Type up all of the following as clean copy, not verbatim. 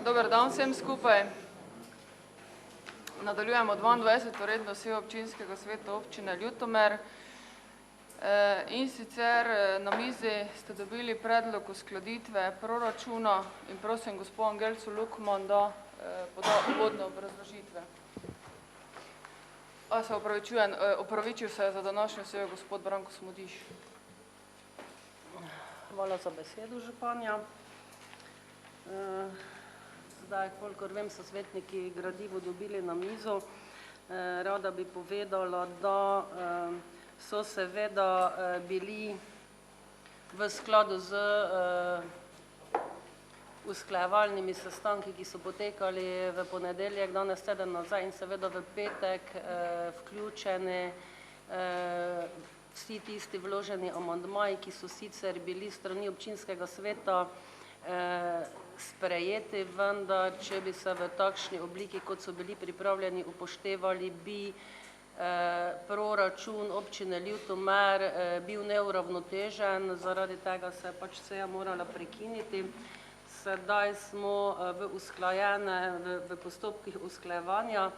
Dober dan vsem skupaj. Nadaljujemo 22. redno sejo občinskega sveta občine Ljutomer. In sicer na mizi ste dobili predlog uskladitve proračuna in prosim gospod Angelco Lukman, da poda uvodne obrazložitve. Se opravičil se je za današnjo sejo gospod Branko Smodiš. Hvala za besedo, županja. Zdaj, kolikor vem, so svetniki gradivo dobili na mizo. Rada bi povedala, da so seveda bili v skladu z usklajevalnimi sestanki, ki so potekali v ponedeljek, danes teden nazaj in seveda v petek vključeni vsi tisti vloženi amandmaji, ki so sicer bili strani občinskega sveta sprejeti, vendar če bi se v takšni obliki, kot so bili pripravljeni, upoštevali, bi proračun občine Ljutomer bil neuravnotežen, zaradi tega se je pač seja morala prekiniti. Sedaj smo v postopkih usklajevanja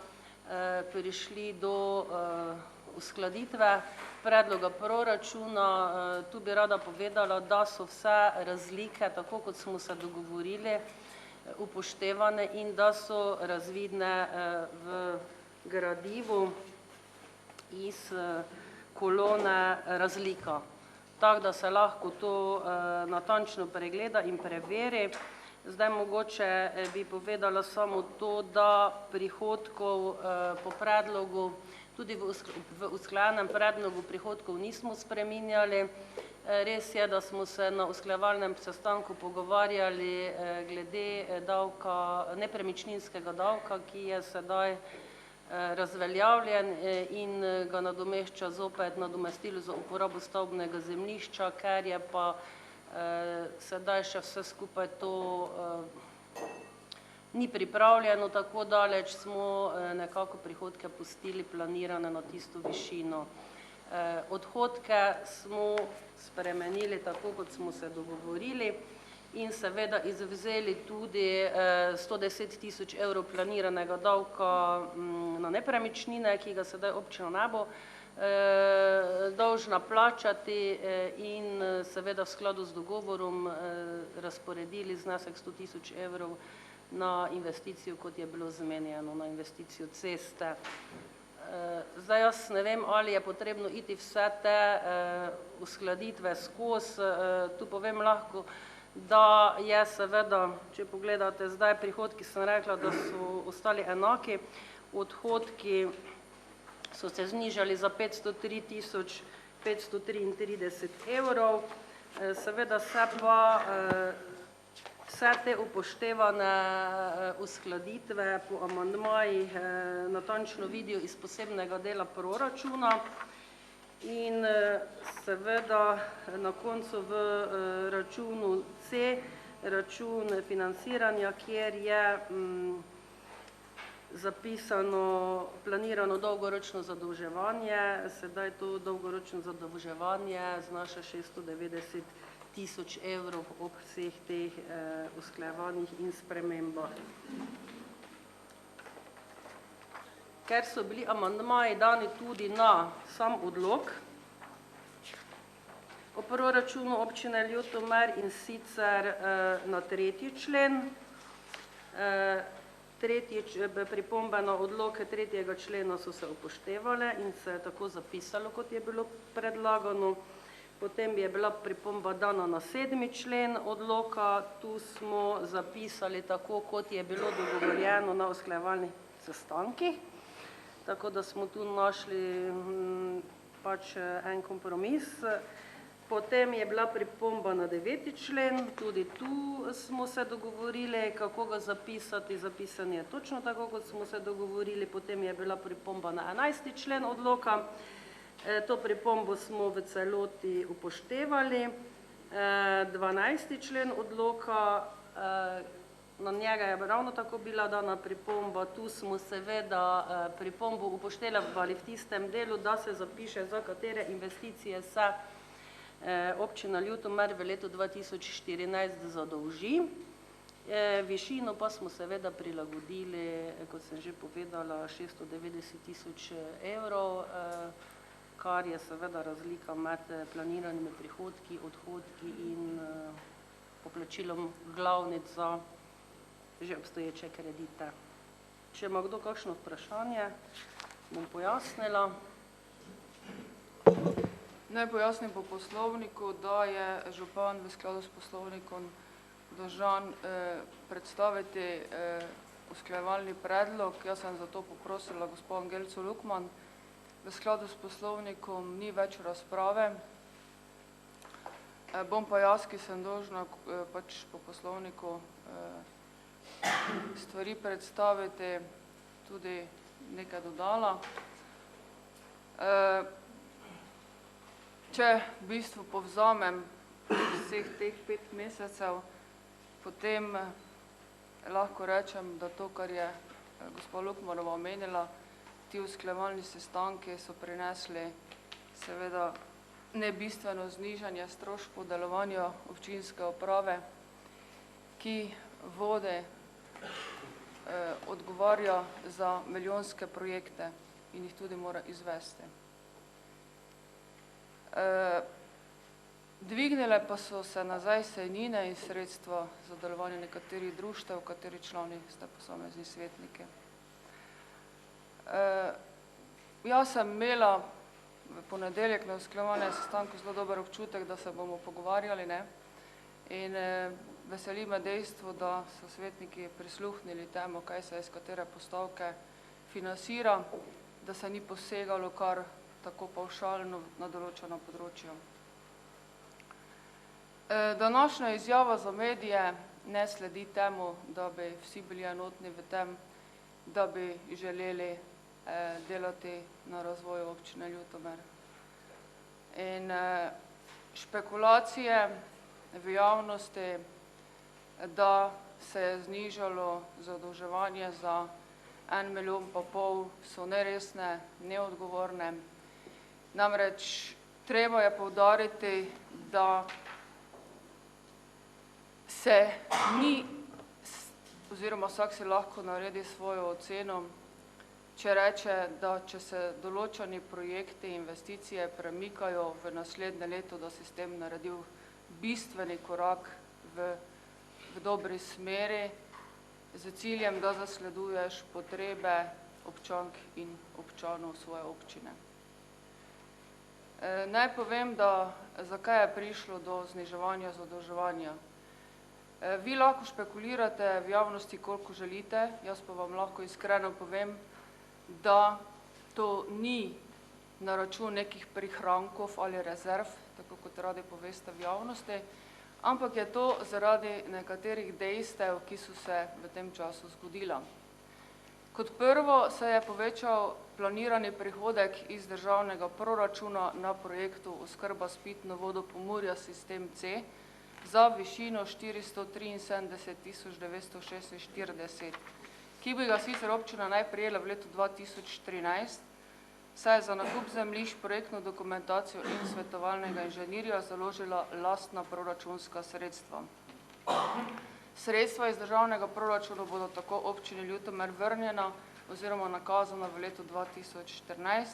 prišli do uskladitve predloga proračuna. Tu bi rada povedala, da so vse razlike, tako kot smo se dogovorili, upoštevane in da so razvidne v gradivu iz kolone razlika. Tako da se lahko to natančno pregleda in preveri. Zdaj mogoče bi povedala samo to, da prihodkov po predlogu, tudi v usklajenem predlogu prihodkov nismo spreminjali. Res je, da smo se na usklajevalnem sestanku pogovarjali glede nepremičninskega davka, ki je sedaj razveljavljen in ga nadomešča zopet nadomestilo za uporabo stavbnega zemljišča, ker je pa sedaj še vse skupaj to ni pripravljeno, tako daleč smo nekako prihodke pustili planirane na tisto višino. Odhodke smo spremenili tako, kot smo se dogovorili in seveda izvzeli tudi 110 tisoč evrov planiranega davka na nepremičnine, ki ga sedaj občina ne bo dolžna plačati in seveda v skladu z dogovorom razporedili znesek 100 tisoč evrov na investicijo, kot je bilo zmenjeno, na investicijo ceste. Zdaj jaz ne vem, ali je potrebno iti vse te uskladitve skozi. Tu povem lahko, da je seveda, če pogledate zdaj prihodki, sem rekla, da so ostali enaki, odhodki so se znižali za 503 tisoč 533 evrov. Seveda se pa vse te upoštevane uskladitve po amandmajih natančno vidijo iz posebnega dela proračuna in seveda na koncu v računu C, račun financiranja, kjer je zapisano planirano dolgoročno zadolževanje, sedaj to dolgoročno zadolževanje znaša 690 tisoč evrov ob vseh teh usklajevanjih in spremembah. Ker so bili amandmaji dani tudi na sam odlok o proračunu občine Ljutomer in sicer na 3. člen, pripombe na odloke 3. člena so se upoštevale in se je tako zapisalo, kot je bilo predlagano. Potem je bila pripomba dana na 7. člen odloka, tu smo zapisali tako, kot je bilo dogovorjeno na usklajevalnih sestankih, tako da smo tu našli pač en kompromis. Potem je bila pripomba na 9. člen, tudi tu smo se dogovorili, kako ga zapisati, zapisan je točno tako, kot smo se dogovorili. Potem je bila pripomba na 11. člen odloka, to pripombo smo v celoti upoštevali. 12. člen odloka, na njega je ravno tako bila dana pripomba, tu smo seveda pripombo upoštevali v tistem delu, da se zapiše, za katere investicije se občina Ljutomer v letu 2014 zadolži Višino pa smo seveda prilagodili, kot sem že povedala, 690 000 evrov, kar je seveda razlika med planiranimi prihodki, odhodki in poplačilom glavnic za že obstoječe kredite. Če ima kdo kakšno vprašanje, bom pojasnila. Naj pojasnim po poslovniku, da je župan v skladu s poslovnikom dolžan predstaviti usklajevalni predlog. Jaz sem zato poprosila gospod Angelco Lukman. V skladu s poslovnikom ni več razprave. Bom pa jaz, ki sem dolžna pač po poslovniku stvari predstaviti, tudi nekaj dodala. Če v bistvu povzamem vseh teh 5 mesecev, potem lahko rečem, da to, kar je gospa Lukmanova omenila, ti usklajevalni sestanki so prinesli seveda nebistveno znižanje stroškov delovanja občinske uprave, ki vode odgovarja za milijonske projekte in jih tudi mora izvesti. Dvignile pa so se nazaj sejnine in sredstva za delovanje nekaterih društev, kateri člani ste posamezni svetniki. Jaz sem imela v ponedeljek na usklajevalnem sestanku zelo dober občutek, da se bomo pogovarjali, ne? In veseli me dejstvo, da so svetniki prisluhnili temu, kaj se iz katere postavke financira, da se ni posegalo kar tako pavšalno na določeno področje. Današnja izjava za medije ne sledi temu, da bi vsi bili enotni v tem, da bi želeli delati na razvoju občine Ljutomer. In špekulacije v javnosti, da se je znižalo zadolževanje za 1,5 milijona, so neresne, neodgovorne. Namreč treba je poudariti, da se ni, oziroma vsak si lahko naredi svojo oceno, če reče, da če se določeni projekti, investicije premikajo v naslednje leto, da si s tem naredil bistveni korak v dobri smeri, z ciljem, da zasleduješ potrebe občank in občanov svoje občine. Naj povem, da zakaj je prišlo do zniževanja zadolževanja. Vi lahko špekulirate v javnosti, koliko želite, jaz pa vam lahko iskreno povem, da to ni na račun nekih prihrankov ali rezerv, tako kot radi poveste v javnosti, ampak je to zaradi nekaterih dejstev, ki so se v tem času zgodila. Kot prvo se je povečal planirani prihodek iz državnega proračuna na projektu oskrba s pitno vodo Pomurja sistem C za višino 473 946, ki bi ga sicer občina naj prejela v letu 2013, saj je za nakup zemljišč, projektno dokumentacijo in svetovalnega inženirja založila lastna proračunska sredstva. Sredstva iz državnega proračuna bodo tako občini Ljutomer vrnjena oziroma nakazana v letu 2014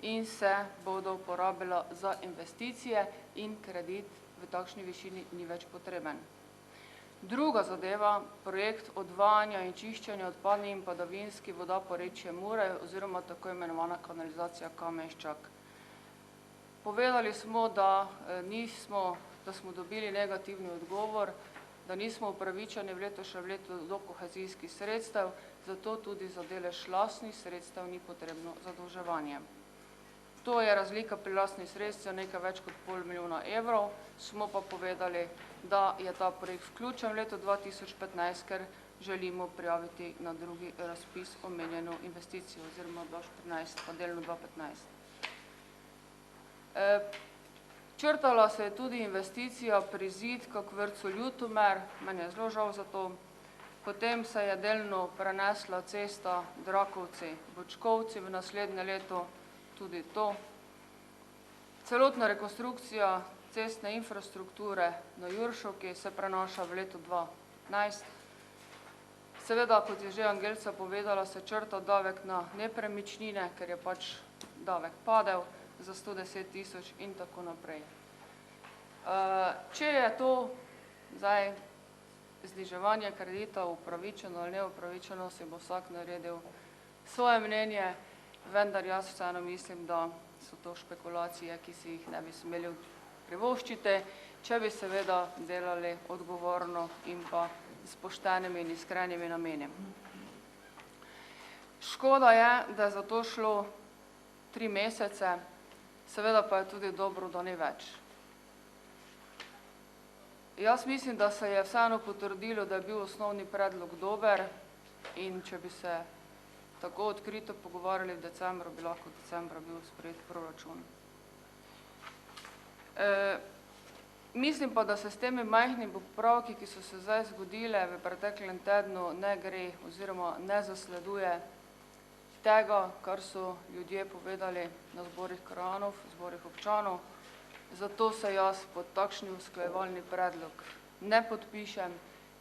in se bodo uporabila za investicije in kredit v takšni višini ni več potreben. Druga zadeva, projekt odvajanja in čiščenja odpadnih in padavinski voda porečje Mure oziroma tako imenovana kanalizacija Kameščak. Povedali smo, da smo dobili negativni odgovor, da nismo upravičeni v letošnjem letu do kohezijskih sredstev, zato tudi za delež lastnih sredstev ni potrebno zadolževanje. To je razlika pri lastnih sredstev, nekaj več kot 0,5 milijona evrov, smo pa povedali, da je ta projekt vključen v letu 2015, ker želimo prijaviti na drugi razpis omenjeno investicijo oziroma 2014, pa delno 2015. Črtala se je tudi investicija prizidka k vrtcu Ljutomer, meni je zelo žal za to. Potem se je delno prenesla cesta Drakovci-Bočkovci v naslednje leto, tudi to. Celotna rekonstrukcija cestne infrastrukture na Juršovki se prenaša v leto 2015, Seveda, kot je že Angelca povedala, se črta davek na nepremičnine, ker je pač davek padel za 110 000 in tako naprej. Če je to zdaj zniževanje kredita upravičeno ali neupravičeno, si bo vsak naredil svoje mnenje, vendar jaz vseeno mislim, da so to špekulacije, ki si jih ne bi smeli privoščiti, če bi seveda delali odgovorno in pa s poštenimi in iskrenimi nameni. Škoda je, da je za to šlo 3 mesece, seveda pa je tudi dobro, da ni več. Jaz mislim, da se je vseeno potrdilo, da je bil osnovni predlog dober in če bi se tako odkrito pogovarjali v decembru, bi lahko v decembru bil sprejet proračun. Mislim pa, da se s temi majhnimi popravki, ki so se zdaj zgodile v preteklem tednu, ne gre oziroma ne zasleduje tega, kar so ljudje povedali na zborih krajanov, zborih občanov. Zato se jaz pod takšni usklajevalni predlog ne podpišem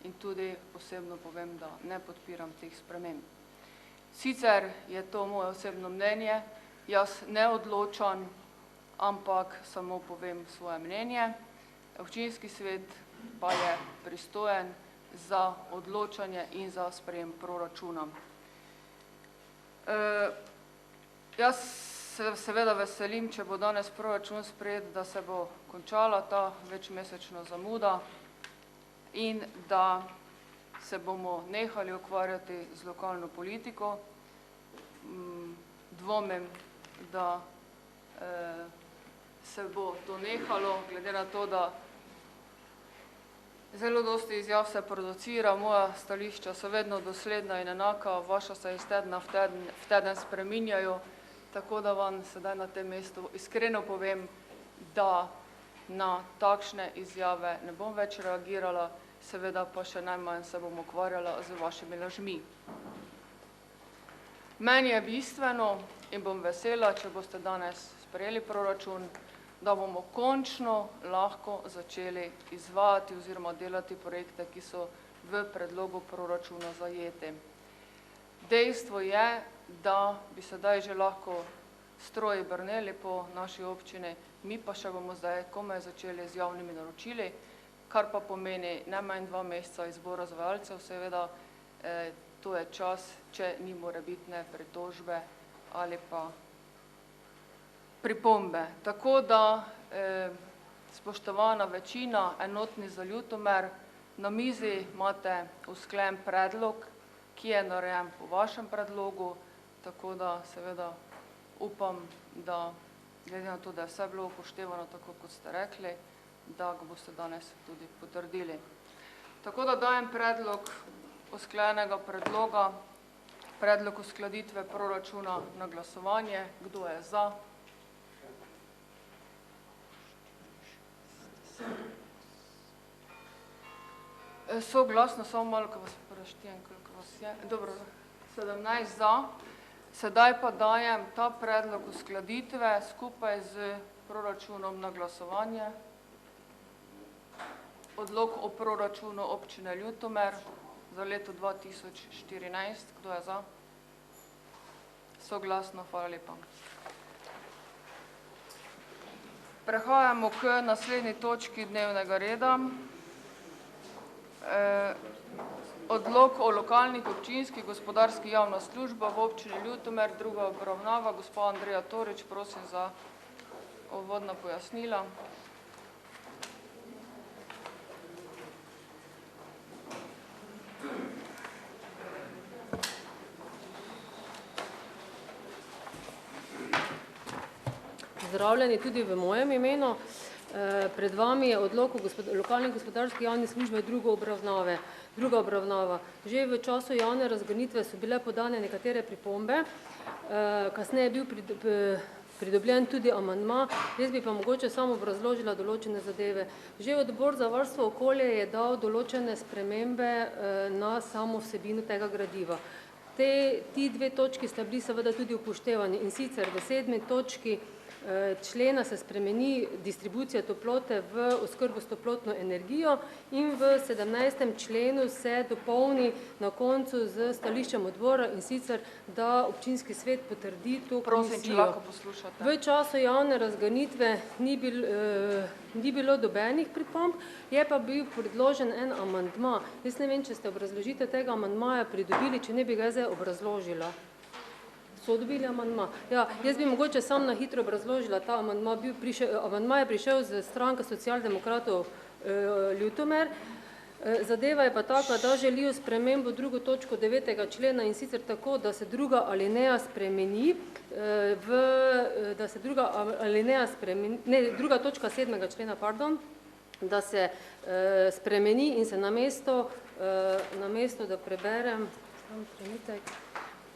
in tudi osebno povem, da ne podpiram teh sprememb. Sicer je to moje osebno mnenje, jaz ne odločam, ampak samo povem svoje mnenje. Občinski svet pa je pristojen za odločanje in za sprejem proračuna. Jaz se seveda veselim, če bo danes proračun sprejet, da se bo končala ta večmesečna zamuda in da se bomo nehali ukvarjati z lokalno politiko. Dvomim, da se bo to nehalo, glede na to, da zelo dosti izjav se producira, moja stališča so vedno dosledna in enaka, vaša se iz tedna v teden spreminjajo, tako da vam sedaj na tem mestu iskreno povem, da na takšne izjave ne bom več reagirala, seveda pa še najmanj se bom ukvarjala z vašimi lažmi. Meni je bistveno in bom vesela, če boste danes sprejeli proračun, da bomo končno lahko začeli izvajati oziroma delati projekte, ki so v predlogu proračuna zajeti. Dejstvo je, da bi sedaj že lahko stroji brneli po naši občini, mi pa še bomo zdaj komaj začeli z javnimi naročili, kar pa pomeni najmanj 2 meseca izbora izvajalcev, seveda to je čas, če ni morebitne pritožbe ali pa pripombe. Tako da, spoštovana večina, enotni za Ljutomer, na mizi imate usklajen predlog, ki je narejen po vašem predlogu, tako da seveda upam, da glede na to, da je vse bilo upoštevano tako, kot ste rekli, da ga boste danes tudi potrdili. Tako da dajem predlog usklajenega predloga, predlog uskladitve proračuna na glasovanje. Kdo je za? Soglasno, samo malo, ko vas preštejem, koliko vas je. Dobro, 17 za. Sedaj pa dajem ta predlog uskladitve skupaj z proračunom na glasovanje. Odlok o proračunu občine Ljutomer za leto 2014. Kdo je za? Soglasno, hvala lepa. Prehajamo k naslednji točki dnevnega reda. Odlok o lokalnih občinskih gospodarskih javna služba v občini Ljutomer, druga obravnava. Gospa Andreja Torič, prosim za uvodna pojasnila. Pozdravljeni tudi v mojem imenu. Pred vami je odlok o lokalnih gospodarskih javnih službe druga obravnava. Že v času javne razgrnitve so bile podane nekatere pripombe, kasneje je bil pridobljen tudi amandma, jaz bi pa mogoče samo obrazložila določene zadeve. Že odbor za varstvo okolja je dal določene spremembe na samo vsebino tega gradiva. Ti 2 točki sta bili seveda tudi upoštevani in sicer v 7. točki člena se spremeni distribucija toplote v oskrbo s toplotno energijo in v 17. členu se dopolni na koncu z stališčem odbora in sicer, da občinski svet potrdi to komisijo. Prosim, če lahko poslušate. V času javne razganitve ni bilo dobenih pripomb, je pa bil predložen en amandma. Jaz ne vem, če ste obrazložitev tega amandmaja pridobili, če ne bi ga zdaj obrazložila. So dobili amandma. Ja, jaz bi mogoče sam na hitro obrazložila ta amandma. Amandma je prišel z stranke socialdemokratov Ljutomer. Zadeva je pa taka, da želijo spremembo drugo točko 9. člena in sicer tako, da se druga alineja spremeni, druga točka 7. člena, pardon, da se spremeni in se namesto, da preberem, samo trenutek,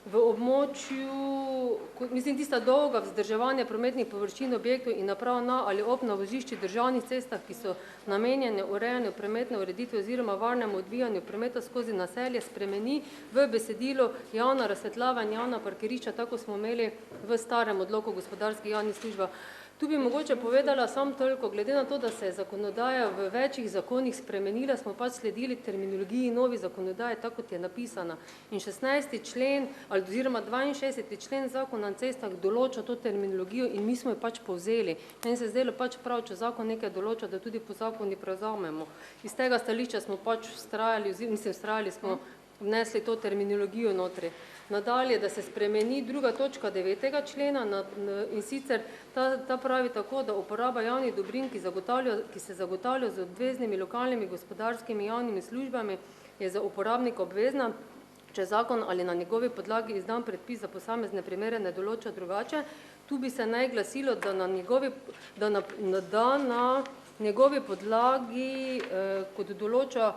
v območju, mislim, tista dolga vzdrževanja prometnih površin objektov in naprav na ali ob na vozišči državnih cestah, ki so namenjene urejanju prometne ureditve oziroma varnemu odvijanju prometa skozi naselje, spremeni v besedilo javna razsvetljava in javna parkirišča, tako smo imeli v starem odloku gospodarskih javnih službah. Tu bi mogoče povedala samo toliko, glede na to, da se je zakonodaja v večjih zakonih spremenila, smo pač sledili terminologiji novi zakonodaje, tako kot je napisana. In 16. člen, oziroma 62. člen zakona na cestah določa to terminologijo in mi smo jo pač povzeli. Meni se zdelo pač prav, če zakon nekaj določa, da tudi po zakoni prevzamemo. Iz tega stališča smo pač vztrajali smo vnesli to terminologijo notri. Nadalje, da se spremeni druga točka 9. člena in sicer ta pravi tako, da uporaba javnih dobrin, ki se zagotavljajo z obveznimi lokalnimi gospodarskimi javnimi službami, je za uporabnika obvezna, če zakon ali na njegovi podlagi izdan predpis za posamezne primere ne določa drugače. Tu bi se naj glasilo, da na njegovi podlagi, kot določa,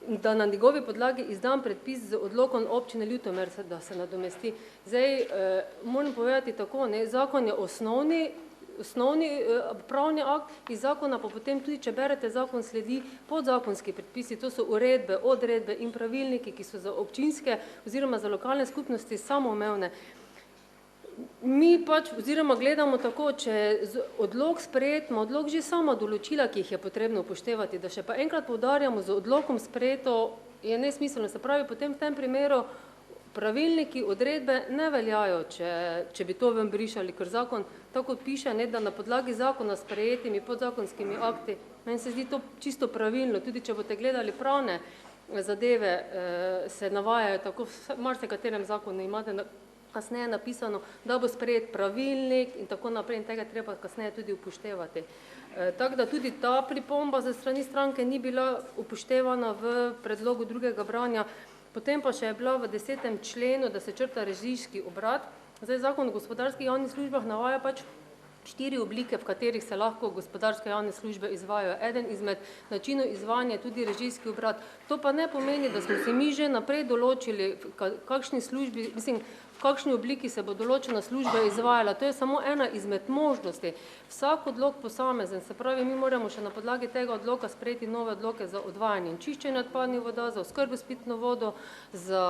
da na njegovi podlagi izdan predpis z odlokom občine Ljutomer, da se nadomesti. Zdaj, moram povedati tako, zakon je osnovni pravni akt, iz zakona pa potem tudi, če berete zakon, sledi podzakonski predpisi, to so uredbe, odredbe in pravilniki, ki so za občinske oziroma za lokalne skupnosti samoumevne. Mi pač oziroma gledamo tako, če odlok sprejetimo, odlok že sama določila, ki jih je potrebno upoštevati, da še pa enkrat poudarjamo, z odlokom sprejeto je nesmiselno. Se pravi, potem v tem primeru pravilniki, odredbe ne veljajo, če bi to ven brišali, ker zakon tako piše, da na podlagi zakona sprejetimi podzakonskimi akti, meni se zdi to čisto pravilno, tudi če boste gledali pravne zadeve, se navajajo tako, v marsikaterem zakonu imate kasneje napisano, da bo sprejet pravilnik in tako naprej in tega treba kasneje tudi upoštevati. Tako da tudi ta pripomba za strani stranke ni bila upoštevana v predlogu drugega branja. Potem pa še je bila v 10. členu, da se črta režijski obrat. Zdaj, zakon o gospodarskih javnih službah navaja pač 4 oblike, v katerih se lahko gospodarske javne službe izvajajo. Eden izmed načinov izvajanja je tudi režijski obrat. To pa ne pomeni, da smo si mi že naprej določili, v kakšni obliki se bo določena služba izvajala. To je samo ena izmed možnosti. Vsak odlok posamezen, se pravi, mi moramo še na podlagi tega odloka sprejeti nove odloke za odvajanje in čiščenje odpadnih voda, za oskrbo s pitno vodo, za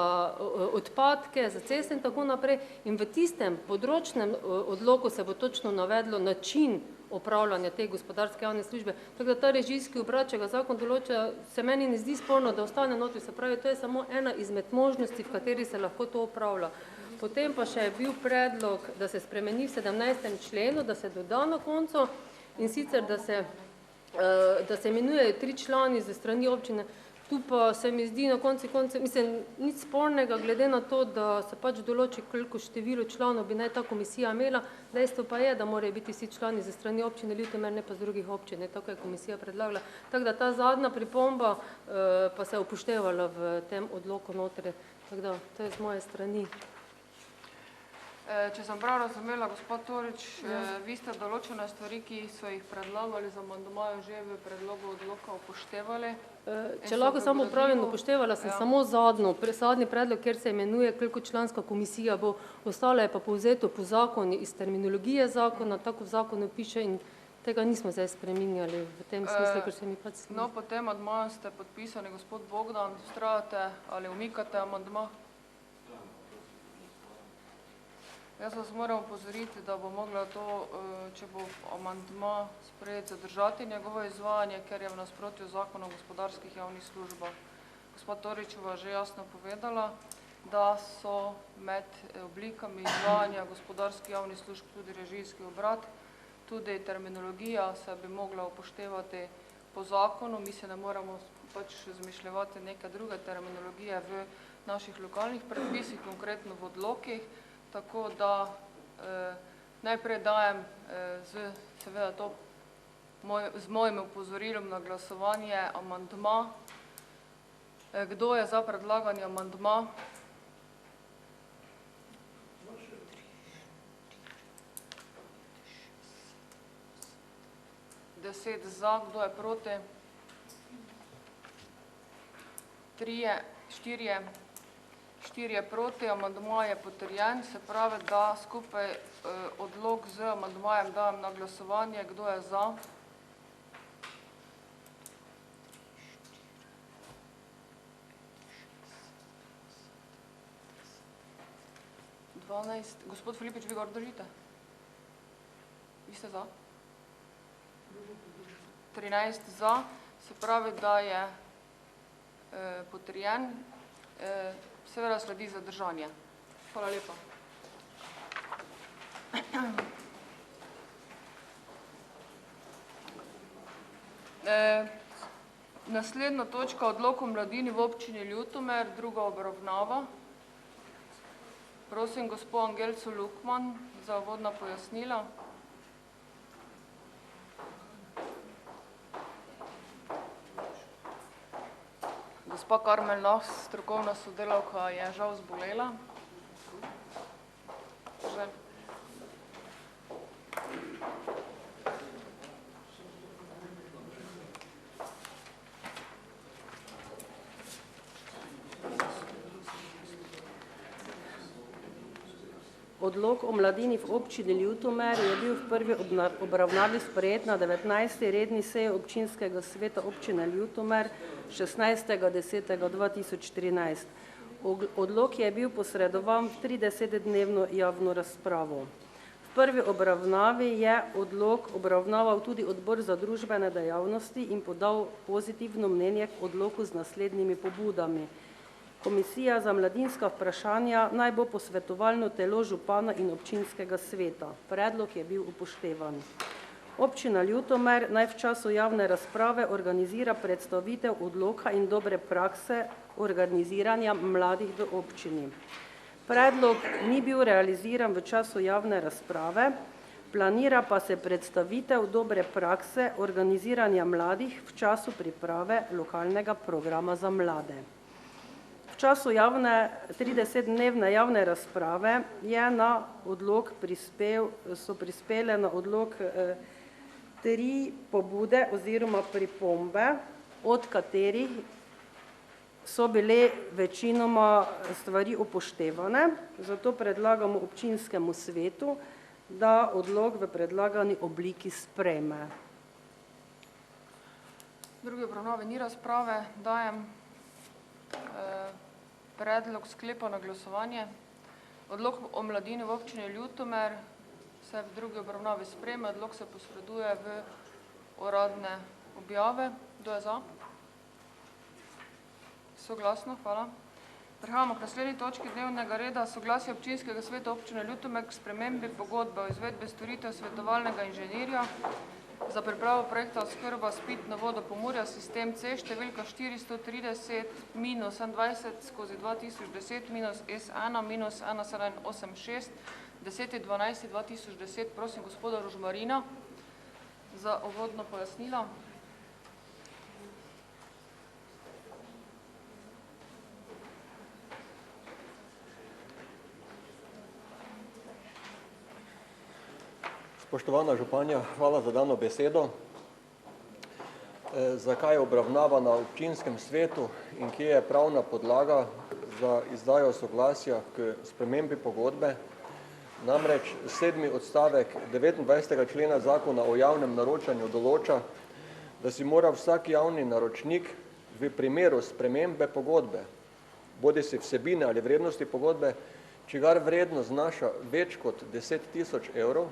odpadke, za ceste in tako naprej. In v tistem področnem odloku se bo točno navedlo način opravljanja te gospodarske javne službe. Tako da ta režijski obrat, če ga zakon določa, se meni ne zdi sporno, da ostane notri. Se pravi, to je samo ena izmed možnosti, v kateri se lahko to opravlja. Potem pa še je bil predlog, da se spremeni v 17. členu, da se doda na koncu in sicer, da se imenujejo 3 člani ze strani občine. Tu pa se mi zdi na koncu, nič spornega, glede na to, da se pač določi, koliko število članov bi naj ta komisija imela. Dejstvo pa je, da morajo biti vsi člani ze strani občine Ljutomer, ne pa z drugih občin, tako je komisija predlagala. Tako da ta zadnja pripomba pa se je upoštevala v tem odloku notri. Tako da, to je z moje strani. Če sem prav razumela, gospod Torič, vi ste določene stvari, ki so jih predlagali za amandmajo, že v predlogu odloka upoštevali? Če lahko samo pravim, upoštevala sem samo zadnji predlog, kjer se imenuje, koliko članska komisija bo, ostalo je pa povzeto po zakoni iz terminologije zakona, tako v zakonu piše in tega nismo zdaj spreminjali v tem smislu, ker se mi pač sledi. No, potem amandmajem ste podpisani, gospod Bogdan, vztrajate ali umikate amandma? Jaz vas moram upozoriti, da bo mogla to, če bo amandma sprejet, zadržati njegovo izvajanje, ker je v nasprotju zakona o gospodarskih javnih službah. Gospod Toričeva že jasno povedala, da so med oblikami izvajanja gospodarskih javnih služb tudi režijski obrat, tudi terminologija se bi mogla upoštevati po zakonu, mi se ne moramo pač zmišljevati neke druge terminologije v naših lokalnih predpisih, konkretno v odlokih, tako da najprej dajem seveda to z mojim upozorilom na glasovanje amandma. Kdo je za predlaganje amandma? 10 za, kdo je proti? 4 proti, amandma je potrjen, se pravi, da skupaj odlok z amandmajem dajem na glasovanje. Kdo je za? Gospod Filipič, vi gor držite? Vi ste za? 13 za, se pravi, da je potrjen, seveda sledi zadržanje. Hvala lepa. Naslednja točka, odlok o mladini v občini Ljutomer, druga obravnava. Prosim gospod Angelco Lukman za uvodna pojasnila. Gospa Karmel Lah, strokovna sodelavka, je žal zbolela. Odlok o mladini v občini Ljutomer je bil v prvi obravnavi sprejet na 19. redni seji občinskega sveta občine Ljutomer 16.10.2013. Odlok je bil posredovan v 30-dnevno javno razpravo. V prvi obravnavi je odlok obravnaval tudi odbor za družbene dejavnosti in podal pozitivno mnenje k odloku z naslednjimi pobudami. Komisija za mladinska vprašanja naj bo posvetovalno telo župana in občinskega sveta. Predlog je bil upoštevan. Občina Ljutomer naj v času javne razprave organizira predstavitev odloka in dobre prakse organiziranja mladih v občini. Predlog ni bil realiziran v času javne razprave, planira pa se predstavitev dobre prakse organiziranja mladih v času priprave lokalnega programa za mlade. V času 30-dnevne javne razprave so prispele na odlok 3 pobude oziroma pripombe, od katerih so bile večinoma stvari upoštevane, zato predlagamo občinskemu svetu, da odlok v predlagani obliki sprejme. V drugi obravnavi ni razprave, dajem predlog sklepa na glasovanje. Odlok o mladini v občini Ljutomer se v drugi obravnavi sprejme, odlok se posreduje v uradne objave. Kdo je za? Soglasno, hvala. Prehajamo k naslednji točki dnevnega reda, soglasje občinskega sveta občine Ljutomer k spremembi pogodbe o izvedbi storitev svetovalnega inženirja za pripravo projekta oskrba s pitno vodo Pomurja, sistem C, številka 430-21/2010-S1-1786, 10.12.2010. Prosim gospoda Rožmarina za uvodno pojasnilo. Spoštovana županja, hvala za dano besedo. Zakaj je obravnava na občinskem svetu in kje je pravna podlaga za izdajo soglasja k spremembi pogodbe? Namreč 7. odstavek 29. člena zakona o javnem naročanju določa, da si mora vsak javni naročnik v primeru spremembe pogodbe, bodisi vsebine ali vrednosti pogodbe, čigar vrednost znaša več kot 10 000 evrov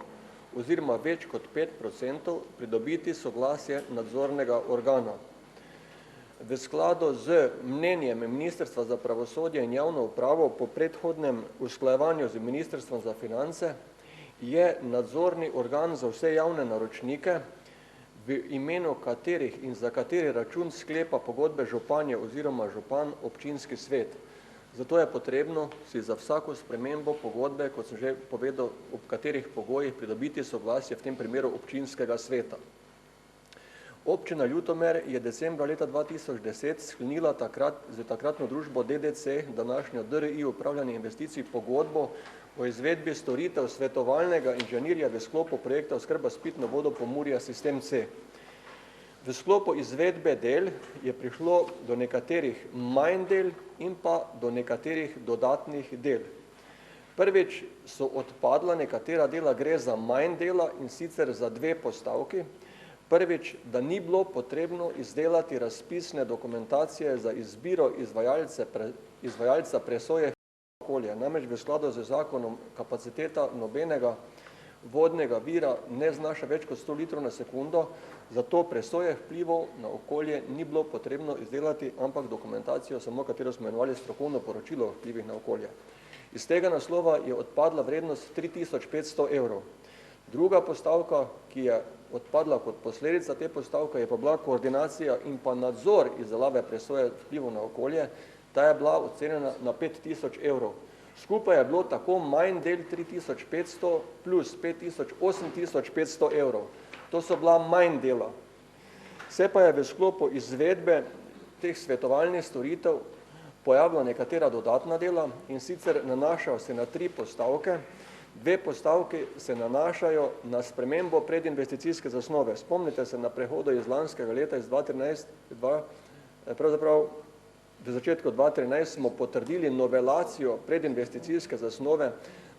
oziroma več kot 5%, pridobiti soglasje nadzornega organa. V skladu z mnenjem Ministrstva za pravosodje in javno upravo po predhodnem usklajevanju z Ministrstvom za finance je nadzorni organ za vse javne naročnike, v imenu katerih in za kateri račun sklepa pogodbe županje oziroma župan občinski svet. Zato je potrebno si za vsako spremembo pogodbe, kot sem že povedal, ob katerih pogojih pridobiti soglasje, v tem primeru občinskega sveta. Občina Ljutomer je decembra leta 2010 sklenila z takratno družbo DDC, današnjo DRI upravljanje investicij, pogodbo o izvedbi storitev svetovalnega inženirja v sklopu projekta oskrba s pitno vodo Pomurja sistem C. V sklopu izvedbe del je prišlo do nekaterih manj del in pa do nekaterih dodatnih del. Prvič so odpadla nekatera dela, gre za manj dela in sicer za 2 postavki. Prvič, da ni bilo potrebno izdelati razpisne dokumentacije za izbiro izvajalca presoje okolja. Namreč v skladu z zakonom kapaciteta nobenega vodnega vira ne znaša več kot 100 litrov na sekundo, zato presoje vplivov na okolje ni bilo potrebno izdelati, ampak dokumentacijo, samo katero smo imenovali strokovno poročilo o vplivih na okolje. Iz tega naslova je odpadla vrednost 3500 evrov. Druga postavka, ki je odpadla kot posledica te postavke, je pa bila koordinacija in pa nadzor izdelave presoje vplivov na okolje. Ta je bila ocenjena na 5000 evrov. Skupaj je bilo tako manj del 3500 plus 8500 evrov. To so bila manj dela. Se pa je v sklopu izvedbe teh svetovalnih storitev pojavila nekatera dodatna dela in sicer nanašajo se na 3 postavke. 2 postavki se nanašajo na spremembo predinvesticijske zasnove. Spomnite se na prehodu iz lanskega leta, iz 2013, pravzaprav v začetku 2013 smo potrdili novelacijo predinvesticijske zasnove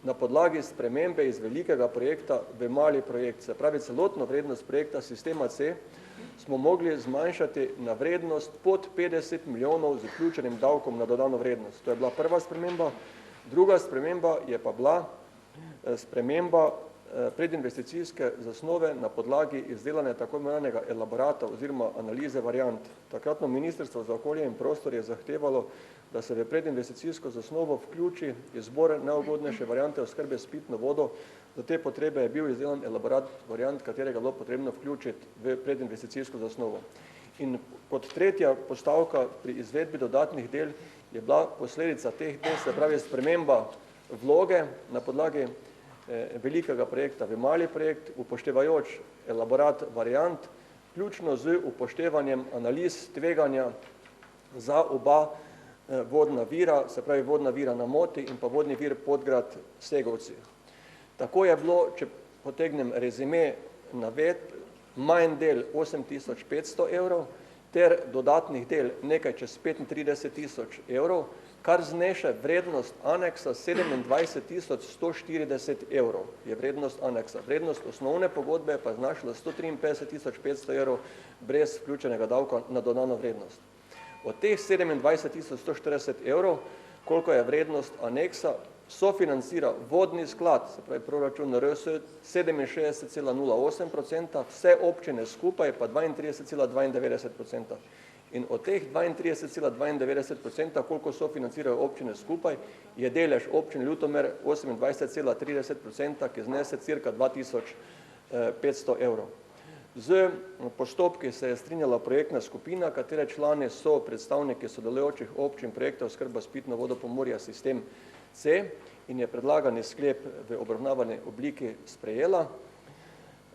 na podlagi spremembe iz velikega projekta v mali projekt. Se pravi, celotno vrednost projekta sistema C smo mogli zmanjšati na vrednost pod 50 milijonov z vključenim davkom na dodano vrednost. To je bila prva sprememba. Druga sprememba je pa bila sprememba predinvesticijske zasnove na podlagi izdelane tako imenovanega elaborata oziroma analize variant. Takratno Ministrstvo za okolje in prostor je zahtevalo, da se v predinvesticijsko zasnovo vključi izbor najugodnejše variante oskrbe s pitno vodo. Za te potrebe je bil izdelan elaborat variant, katerega bilo potrebno vključiti v predinvesticijsko zasnovo. In kot tretja postavka pri izvedbi dodatnih del je bila posledica teh del, se pravi sprememba vloge na podlagi velikega projekta v mali projekt, upoštevajoč elaborat variant, vključno z upoštevanjem analiz tveganja za oba vodna vira, se pravi vodna vira na Moti in pa vodni vir Podgrad Segovci. Tako je bilo, če potegnem rezime navedb, manj del 8500 evrov ter dodatnih del nekaj čez 35 000 evrov, kar zneše vrednost aneksa 27140 evrov, je vrednost aneksa. Vrednost osnovne pogodbe pa je znašala 153 500 evrov brez vključenega davka na dodano vrednost. Od teh 27140 evrov, koliko je vrednost aneksa, sofinancira vodni sklad, se pravi proračun RS 67,08%, vse občine skupaj pa 32,92%. In od teh 32,92%, koliko sofinancirajo občine skupaj, je delež občin Ljutomer 28,30%, ki znese cirka 2500 evrov. Z postopki se je strinjala projektna skupina, katere člani so predstavniki sodelujočih občin projekta oskrba s pitno vodo Pomurja sistem C in je predlagani sklep v obravnavani obliki sprejela.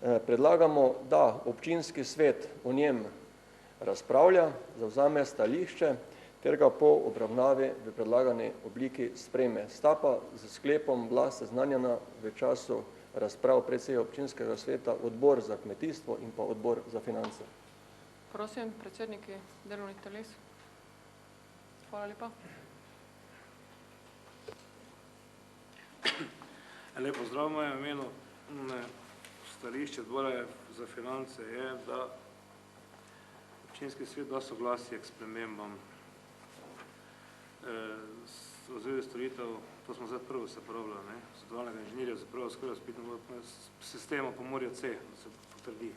Predlagamo, da občinski svet o njem razpravlja, zavzame stališče ter ga po obravnavi v predlagani obliki sprejme. Sta pa z sklepom bila seznanjena v času razprav predseje občinskega sveta odbor za kmetijstvo in pa odbor za finance. Prosim, predsedniki delovnih teles. Hvala lepa. Lep pozdrav v mojem imenu. Stališče odbora za finance je, da občinski svet da soglasje k spremembam v zvezi storitev, to smo zdaj prvo se pravili, ne, svetovalnega inženirja za prvo skoraj spitno sistema Pomorja C, da se potrdi.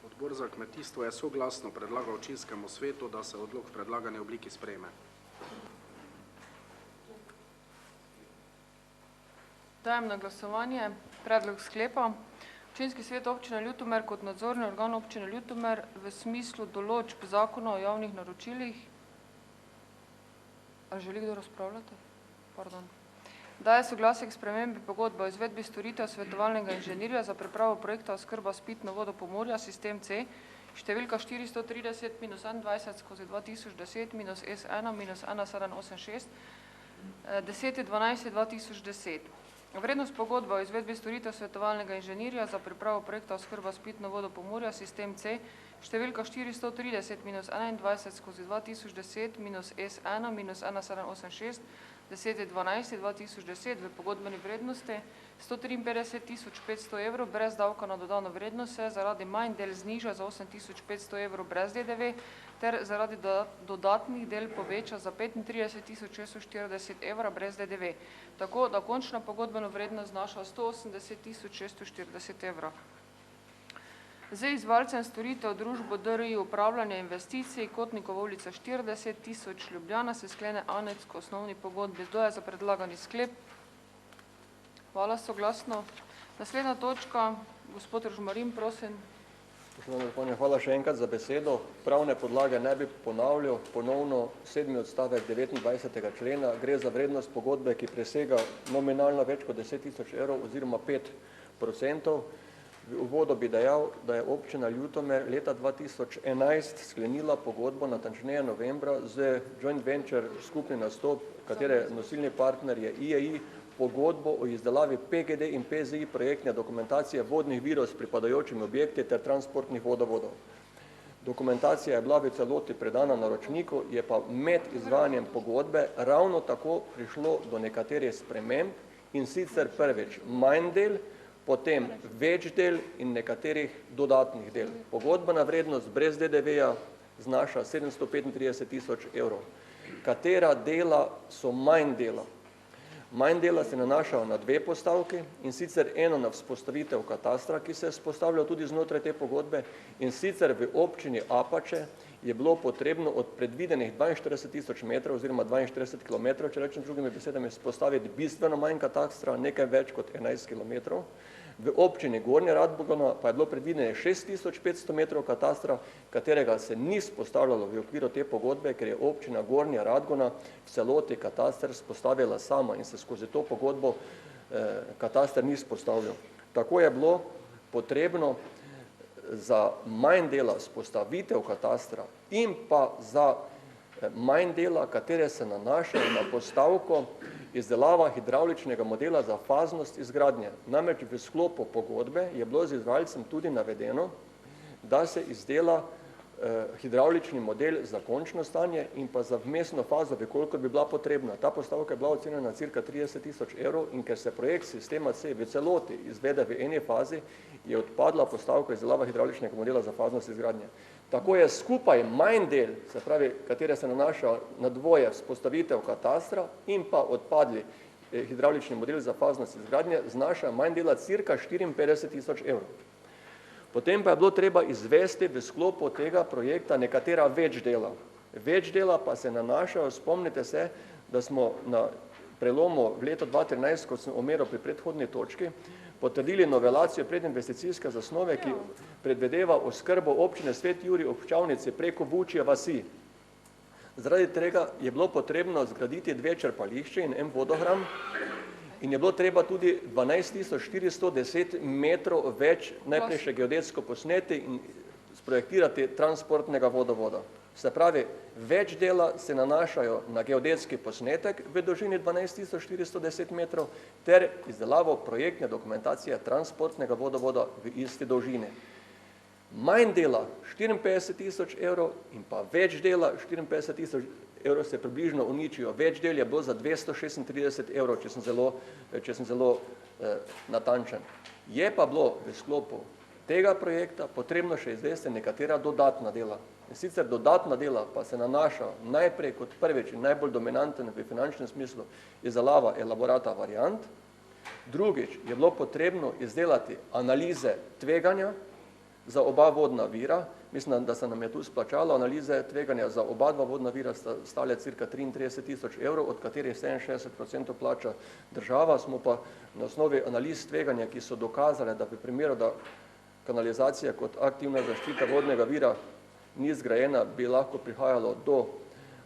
Odbor za kmetijstvo je soglasno predlagal občinskemu svetu, da se odlok v predlagani obliki sprejme. Dajem na glasovanje predlog sklepa. Občinski svet občine Ljutomer kot nadzorni organ občine Ljutomer v smislu določb zakona o javnih naročilih. A želi kdo razpravljati? Pardon. Daje soglasje k spremembi pogodbe o izvedbi storitev svetovalnega inženirja za pripravo projekta oskrba s pitno vodo Pomurja, sistem C, številka 430-21-2010-S1-1786, 10.12.2010. Vrednost pogodbe o izvedbi storitev svetovalnega inženirja za pripravo projekta oskrba s pitno vodo Pomurja, sistem C, številka 430-21-2010-S1-1786, 10.12.2010 v pogodbeni vrednosti 153.500 evrov brez davka na dodano vrednost se zaradi manj del zniža za 8.500 evrov brez DDV ter zaradi dodatnih del poveča za 35.640 evra brez DDV, tako da končna pogodbena vrednost znaša 180.640 evrov. Z izvajalcem storitev družbo DRI upravljanja investicij Kotnikova ulica 40.000 Ljubljana se sklene aneks k osnovni pogodbi. Kdo je za predlagani sklep? Hvala, soglasno. Naslednja točka, gospod Rožmarin, prosim. Hvala še enkrat za besedo. Pravne podlage ne bi ponavljal. Ponovno 7. odstavek 29. člena. Gre za vrednost pogodbe, ki presega nominalno več kot 10.000 evrov oziroma 5%. V uvodu bi dejal, da je občina Ljutomer leta 2011 sklenila pogodbo, natančneje novembra, z joint venture skupni nastop, katere nosilni partner je IEI, pogodbo o izdelavi PGD in PZI projektne dokumentacije vodnih virov s pripadajočimi objekti ter transportnih vodovodov. Dokumentacija je bila v celoti predana naročniku, je pa med izvajanjem pogodbe ravno tako prišlo do nekaterih sprememb, in sicer prvič manj del, potem več del in nekaterih dodatnih del. Pogodbena vrednost brez DDV-ja znaša 735.000 evrov. Katera dela so manj dela? Manj dela se nanašajo na dve postavki, in sicer eno na vzpostavitev katastra, ki se je vzpostavljal tudi znotraj te pogodbe, in sicer v občini Apače je bilo potrebno od predvidenih 42.000 metrov oziroma 42 kilometrov, če rečem drugimi besedami, vzpostaviti bistveno manj katastra, nekaj več kot 11 kilometrov. V občini Gornja Radgona pa je bilo predvidene 6.500 metrov katastra, katerega se ni vzpostavljalo v okviru te pogodbe, ker je občina Gornja Radgona v celoti kataster vzpostavila sama in se skozi to pogodbo kataster ni vzpostavljal. Tako je bilo potrebno za manj dela vzpostavitev katastra in pa za manj dela, katere se nanašajo na postavko izdelava hidravličnega modela za faznost izgradnje. Namreč v sklopu pogodbe je bilo z izvajalcem tudi navedeno, da se izdela hidravlični model za končno stanje in pa za vmesno fazo, koliko bi bila potrebna. Ta postavka je bila ocenjena na cirka 30.000 evrov in ker se projekt sistema C v celoti izvede v eni fazi, je odpadla postavka izdelava hidravličnega modela za faznost izgradnje. Tako je skupaj manj del, se pravi, katere se nanaša na dvoje vzpostavitev katastra in pa odpadli hidravlični model za faznost izgradnje, znaša manj dela cirka 54.000 evrov. Potem pa je bilo treba izvesti v sklopu tega projekta nekatera več dela. Več dela pa se nanašajo, spomnite se, da smo na prelomu v letu 2013, kot sem omenil pri predhodni točki, potrdili novelacijo predinvesticijske zasnove, ki predvideva oskrbo občine Svet Jurij ob Čavnici preko Vučje vasi. Zaradi tega je bilo potrebno zgraditi dve črpališči in en vodohram in je bilo treba tudi 12.410 metrov več najprej še geodetsko posneti in sprojektirati transportnega vodovoda. Se pravi, več dela se nanašajo na geodetski posnetek v dolžini 12.410 metrov ter izdelavo projektne dokumentacije transportnega vodovoda v isti dolžini. Manj dela 54.000 evrov in pa več dela 54.000 evrov se približno uničijo. Več del je bilo za 236 evrov, če sem zelo natančen. Je pa bilo v sklopu tega projekta potrebno še izvesti nekatera dodatna dela. In sicer dodatna dela pa se nanaša najprej kot prvič in najbolj dominanten v finančnem smislu izdelava elaborata variant. Drugič je bilo potrebno izdelati analize tveganja za oba vodna vira. Mislim, da se nam je tu splačalo. Analize tveganja za oba dva vodna vira stale cirka 33 000 evrov, od katerih 67% plača država. Smo pa na osnovi analiz tveganja, ki so dokazale, da v primeru, da kanalizacija kot aktivna zaščita vodnega vira ni zgrajena, bi lahko prihajalo do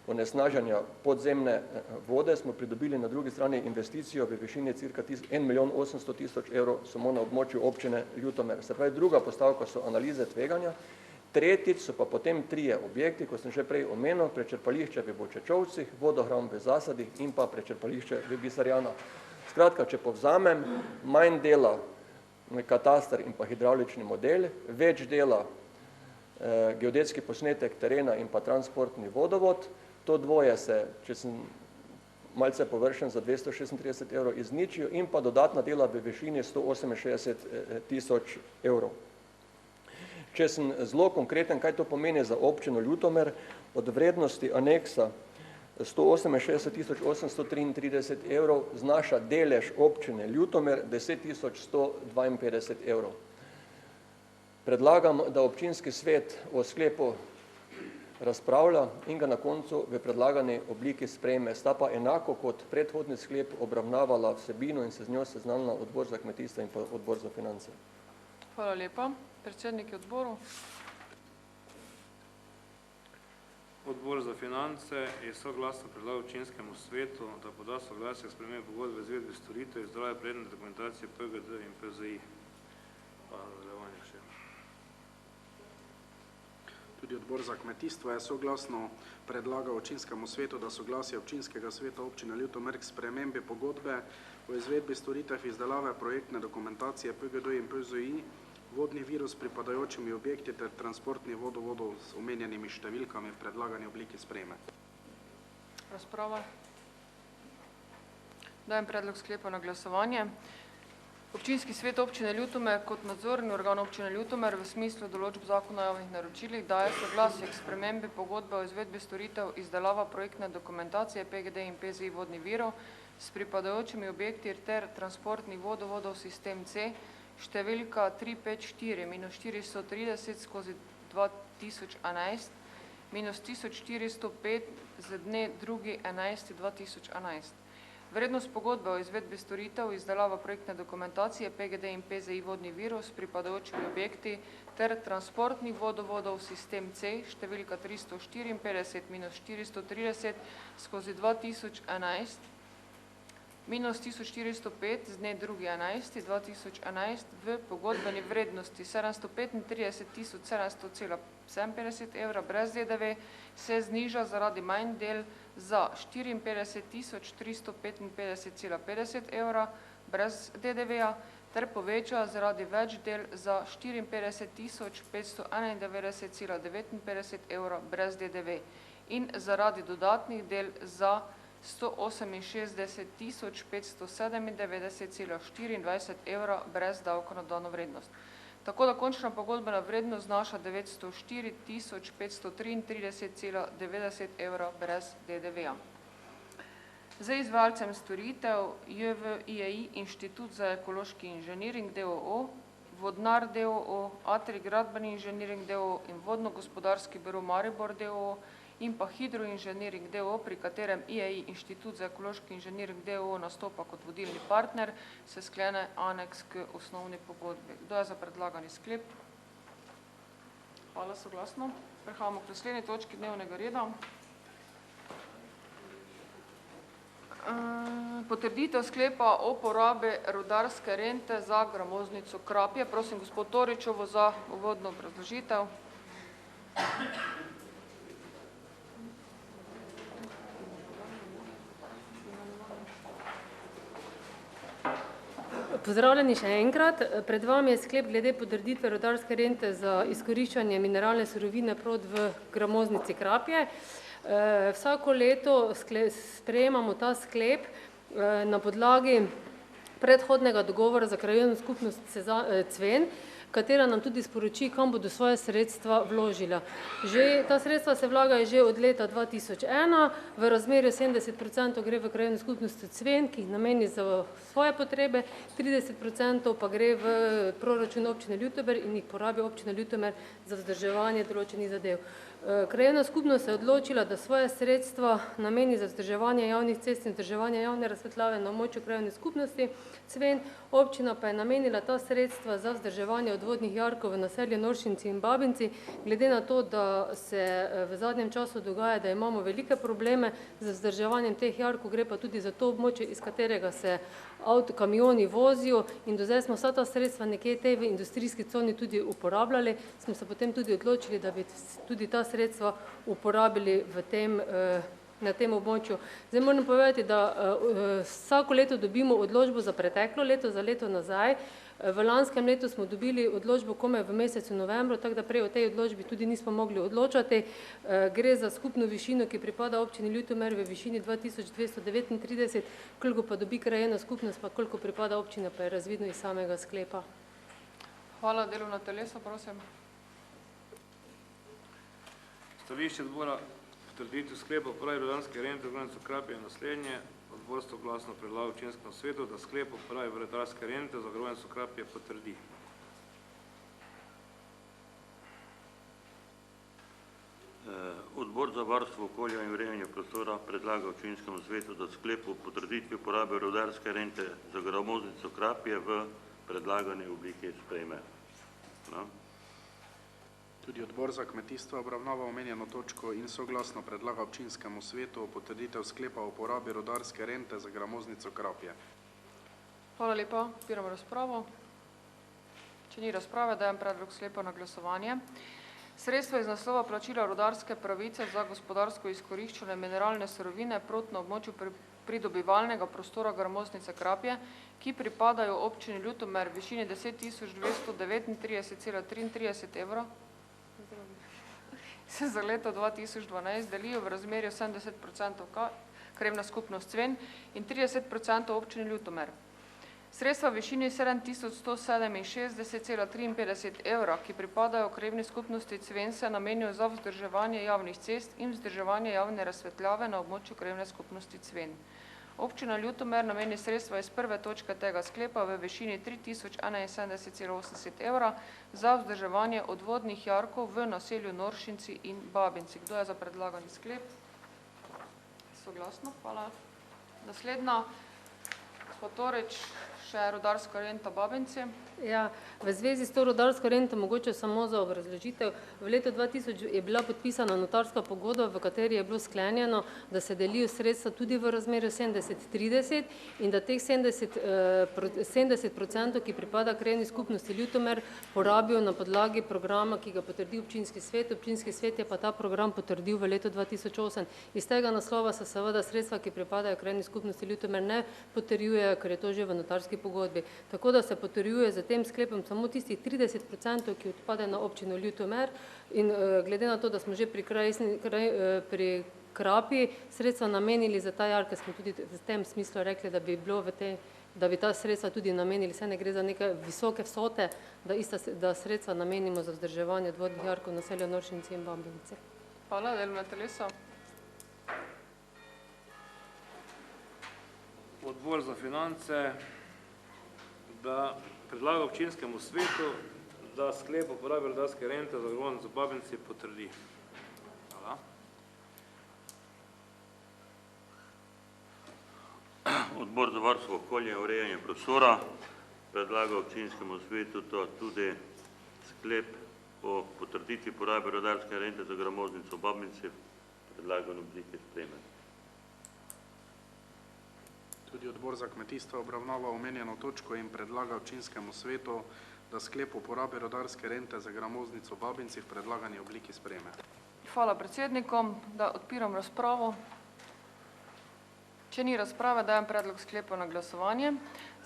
onesnaženja podzemne vode, smo pridobili na drugi strani investicijo v višini cirka 1 800 000 evrov samo na območju občine Ljutomer. Se pravi, druga postavka so analize tveganja, tretjič so pa potem trije objekti, kot sem že prej omenil, prečrpališče v Bočečovcih, vodohram v Zasadih in pa prečrpališče v Bisarjanah. Skratka, če povzamem, manj dela kataster in pa hidravlični model, več dela geodetski posnetek terena in pa transportni vodovod. To dvoje se, če sem malce površen, za 236 evrov izničijo in pa dodatna dela v višini 168 000 evrov. Če sem zelo konkreten, kaj to pomeni za občino Ljutomer, od vrednosti aneksa 168 833 evrov znaša delež občine Ljutomer 10 152 evrov. Predlagam, da občinski svet o sklepu razpravlja in ga na koncu v predlagani obliki sprejme. Sta pa enako kot predhodni sklep obravnavala vsebino in se z njo seznanila odbor za kmetijstvo in pa odbor za finance. Hvala lepa. Predsedniki odboru. Odbor za finance je soglasno predlagal občinskemu svetu, da poda soglasje k spremembi pogodbe izvedbe storitev izdelave predmetne dokumentacije PGD in PZI. Tudi odbor za kmetijstvo je soglasno predlagal občinskemu svetu, da soglasje občinskega sveta občine Ljutomer k spremembi pogodbe o izvedbi storitev izdelave projektne dokumentacije PGD in PZI, vodni virov s pripadajočimi objekti ter transportni vodovodov s omenjenimi številkami v predlagani obliki sprejme. Razprava. Dajem predlog sklepa na glasovanje. Občinski svet občine Ljutomer kot nadzorni organ občine Ljutomer v smislu določb zakona o javnih naročilih daje soglasje k spremembi pogodbe o izvedbi storitev izdelava projektne dokumentacije PGD in PZI vodni virov s pripadajočimi objekti ter transportnih vodovodov sistem C številka 354-430/2011 -1405 z dne 2.11.2011. Vrednost pogodbe o izvedbi storitev izdelava projektne dokumentacije PGD in PZI vodni virov s pripadajočimi objekti ter transportnih vodovodov sistem C številka 354-430/2011 -1405 z dne 2.11.2011 v pogodbeni vrednosti 735 700,57 evra brez DDV se zniža zaradi manj del za 54 355,50 evra brez DDV-ja ter poveča zaradi več del za 54 591,59 evra brez DDV in zaradi dodatnih del za 168 597,24 evra brez davka na dodano vrednost. Tako da končna pogodbena vrednost znaša 904 533,90 evra brez DDV-ja. Z izvajalcem storitev JVIEI Inštitut za ekološki inženiring DOO, Vodnar DOO, Atri gradbeni inženiring DOO in Vodno-gospodarski biro Maribor DOO in pa hidroinženiring DOO, pri katerem IEI Inštitut za ekološki inženiring DOO nastopa kot vodilni partner, se sklene aneks k osnovni pogodbi. Kdo je za predlagani sklep? Hvala, soglasno. Prehajamo k naslednji točki dnevnega reda. Potrditev sklepa o porabi rudarske rente za gramoznico Krapje. Prosim gospod Toričevo za uvodno obrazložitev. Pozdravljeni še enkrat. Pred vami je sklep glede potrditve rudarske rente za izkoriščanje mineralne surovine prod v gramoznici Krapje. Vsako leto sprejemamo ta sklep na podlagi predhodnega dogovora za krajevno skupnost Cven, katera nam tudi sporoči, kam bodo svoje sredstva vložila. Že ta sredstva se vlagajo že od leta 2001, v razmerju 70% gre v krajevno skupnost Cven, ki jih nameni za svoje potrebe, 30% pa gre v proračun občine Ljutomer in jih porabi občina Ljutomer za vzdrževanje določenih zadev. Krajevna skupnost se je odločila, da svoje sredstva nameni za vzdrževanje javnih cest in vzdrževanje javne razsvetljave na območju krajevne skupnosti Cven, občina pa je namenila ta sredstva za vzdrževanje odvodnih jarkov v naselju Noršinci in Babinci. Glede na to, da se v zadnjem času dogaja, da imamo velike probleme z vzdrževanjem teh jarkov, gre pa tudi za to območje, iz katerega se kamioni vozijo in do zdaj smo vsa ta sredstva nekje tej v industrijski coni tudi uporabljali, smo se potem tudi odločili, da bi tudi ta sredstva uporabili na tem območju. Zdaj moram povedati, da vsako leto dobimo odločbo za preteklo leto, za leto nazaj. V lanskem letu smo dobili odločbo komaj v mesecu novembru, tako da prej o tej odločbi tudi nismo mogli odločati. Gre za skupno višino, ki pripada občini Ljutomer v višini 2239, koliko pa dobi krajevna skupnost, pa koliko pripada občina, pa je razvidno iz samega sklepa. Hvala, delovno teleso, prosim. Stališče odbora potrditev sklepa o uporabi rudarske rente v Granico Krapje je naslednje. Odbor soglasno predlaga občinskemu svetu, da sklep o uporabi rudarske rente za Granico Krapje potrdi. Odbor za varstvo okolja in urejanje prostora predlaga občinskemu svetu, da sklep o potrditvi uporabe rudarske rente za gramoznico Krapje v predlagane oblike sprejme. No. Tudi odbor za kmetijstvo obravnava omenjeno točko in soglasno predlaga občinskemu svetu potrditev sklepa o uporabi rudarske rente za gramoznico Krapje. Hvala lepa, odpiram razpravo. Če ni razprave, dajem predlog sklepa na glasovanje. Sredstva iz naslova plačila rudarske pravice za gospodarsko izkoriščene mineralne surovine proti na območju pridobivalnega prostora gramoznice Krapje, ki pripadajo občini Ljutomer v višini 10.239,33 evrov, se za leto 2012 delijo v razmerju 70% krajevna skupnost Cven in 30% občini Ljutomer. Sredstva v višini 7167,53 evra, ki pripadajo krajevni skupnosti Cven, se namenijo za vzdrževanje javnih cest in vzdrževanje javne razsvetljave na območju krajevne skupnosti Cven. Občina Ljutomer nameni sredstva iz prve točke tega sklepa v višini 3071,80 evra za vzdrževanje odvodnih jarkov v naselju Noršinci in Babinci. Kdo je za predlagani sklep? Soglasno, hvala. Naslednja, gospod Toreč, še rudarska renta Babinci. Ja, v zvezi s to rudarsko rento mogoče samo za obrazložitev. V letu 2000 je bila podpisana notarska pogodba, v kateri je bilo sklenjeno, da se delijo sredstva tudi v razmerju 70-30 in da teh 70%, ki pripada krajevni skupnosti Ljutomer, porabijo na podlagi programa, ki ga potrdi občinski svet. Občinski svet je pa ta program potrdil v letu 2008. Iz tega naslova se seveda sredstva, ki pripadajo krajevni skupnosti Ljutomer, ne potrjujejo, ker je to že v notarski pogodbi. Tako da se potrjuje za tem sklepom samo tistih 30%, ki odpade na občino Ljutomer in glede na to, da smo že pri Krapji sredstva namenili za ta jarke, smo tudi v tem smislu rekli, da bi ta sredstva tudi namenili, saj ne gre za neke visoke vsote, da sredstva namenimo za vzdrževanje odvodnih jarkov naselja Noršinci in Babinci. Hvala, delovna telesa. Odbor za finance, da predlaga občinskemu svetu, da sklep o uporabi rudarske rente za gramoznico Babinci potrdi. Hvala. Odbor za varstvo okolja in urejanje prostora predlaga občinskemu svetu tudi sklep o potrditvi porabe rudarske rente za gramoznico Babinci v predlagane oblike sprejme. Tudi odbor za kmetijstvo obravnava omenjeno točko in predlaga občinskemu svetu, da sklep o uporabi rudarske rente za gramoznico Babinci v predlagani obliki sprejme. Hvala predsednikom, da odpiram razpravo. Če ni razprave, dajem predlog sklepa na glasovanje.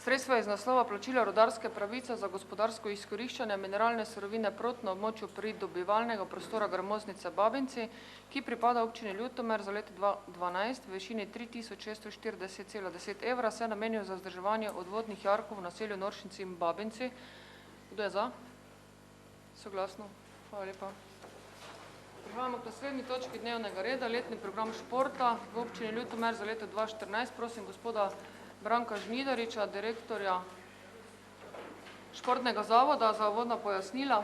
Sredstva iz naslova plačila rudarske pravice za gospodarsko izkoriščanje mineralne surovine proti na območju pridobivalnega prostora gramoznice Babinci, ki pripada občini Ljutomer za leto 2012 v višini 3640,10 evra, se namenijo za vzdrževanje odvodnih jarkov v naselju Noršinci in Babinci. Kdo je za? Soglasno. Hvala lepa. Prehajamo k naslednji točki dnevnega reda, letni program športa v občini Ljutomer za leto 2014. Prosim gospoda Branka Žnidariča, direktorja Športnega zavoda, za uvodna pojasnila.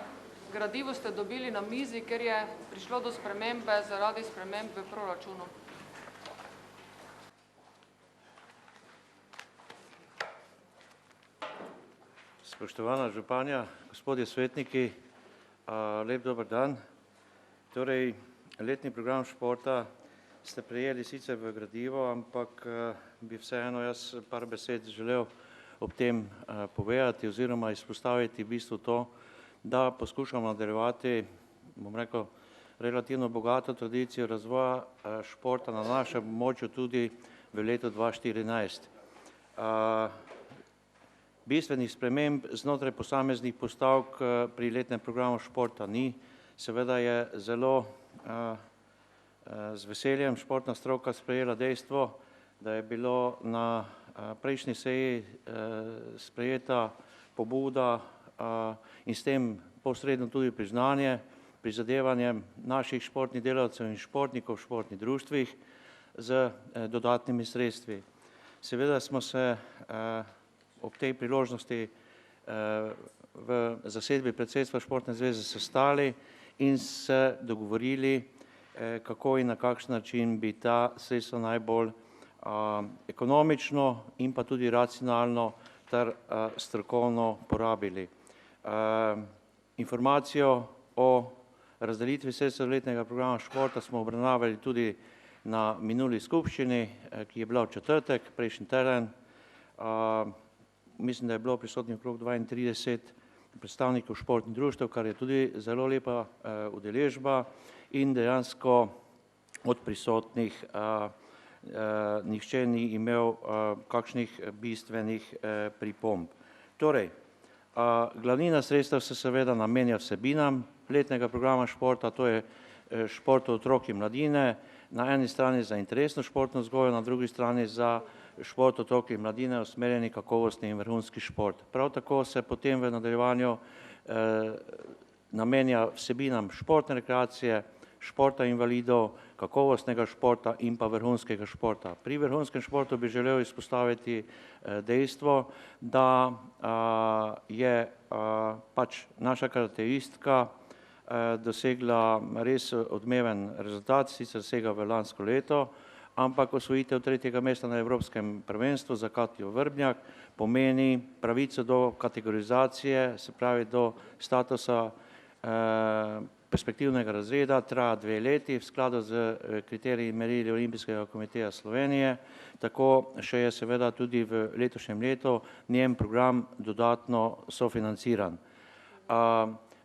Gradivo ste dobili na mizi, ker je prišlo do spremembe zaradi sprememb v proračunu. Spoštovana županja, gospodje svetniki, lep dober dan. Torej, letni program športa ste prejeli sicer v gradivo, ampak bi vseeno jaz par besed želel ob tem povedati oziroma izpostaviti v bistvu to, da poskušamo nadaljevati, bom rekel, relativno bogato tradicijo razvoja športa na našem območju tudi v letu 2014. Bistvenih sprememb znotraj posameznih postavk pri letnem programu športa ni. Seveda je zelo z veseljem športna stroka sprejela dejstvo, da je bilo na prejšnji seji sprejeta pobuda in s tem posredno tudi priznanje prizadevanjem naših športnih delavcev in športnikov v športnih društvih z dodatnimi sredstvi. Seveda smo se ob tej priložnosti v zasedbi predsedstva Športne zveze sestali in se dogovorili, kako in na kakšen način bi ta sredstva najbolj ekonomično in pa tudi racionalno ter strokovno porabili. Informacijo o razdelitvi sredstev letnega programa športa smo obravnavali tudi na minuli skupščini, ki je bila v četrtek, prejšnji teden. Mislim, da je bilo prisotnih okrog 32 predstavnikov športnih društev, kar je tudi zelo lepa udeležba in dejansko od prisotnih nihče ni imel kakšnih bistvenih pripomb. Torej, glavnina sredstev se seveda namenja vsebinam letnega programa športa, to je šport otrok in mladine, na eni strani za interesno športno vzgojo, na drugi strani za šport otrok in mladine, usmerjeni kakovostni in vrhunski šport. Prav tako se potem v nadaljevanju namenja vsebinam športne rekreacije, športa invalidov, kakovostnega športa in pa vrhunskega športa. Pri vrhunskem športu bi želel izpostaviti dejstvo, da je pač naša karakteristika dosegla res odmeven rezultat, sicer sega v lansko leto, ampak osvojitev 3. mesta na Evropskem prvenstvu za Katjo Vrbnjak pomeni pravico do kategorizacije, se pravi do statusa perspektivnega razreda, traja 2 leti v skladu z kriteriji in merili Olimpijskega komiteja Slovenije, tako še je seveda tudi v letošnjem letu njen program dodatno sofinanciran.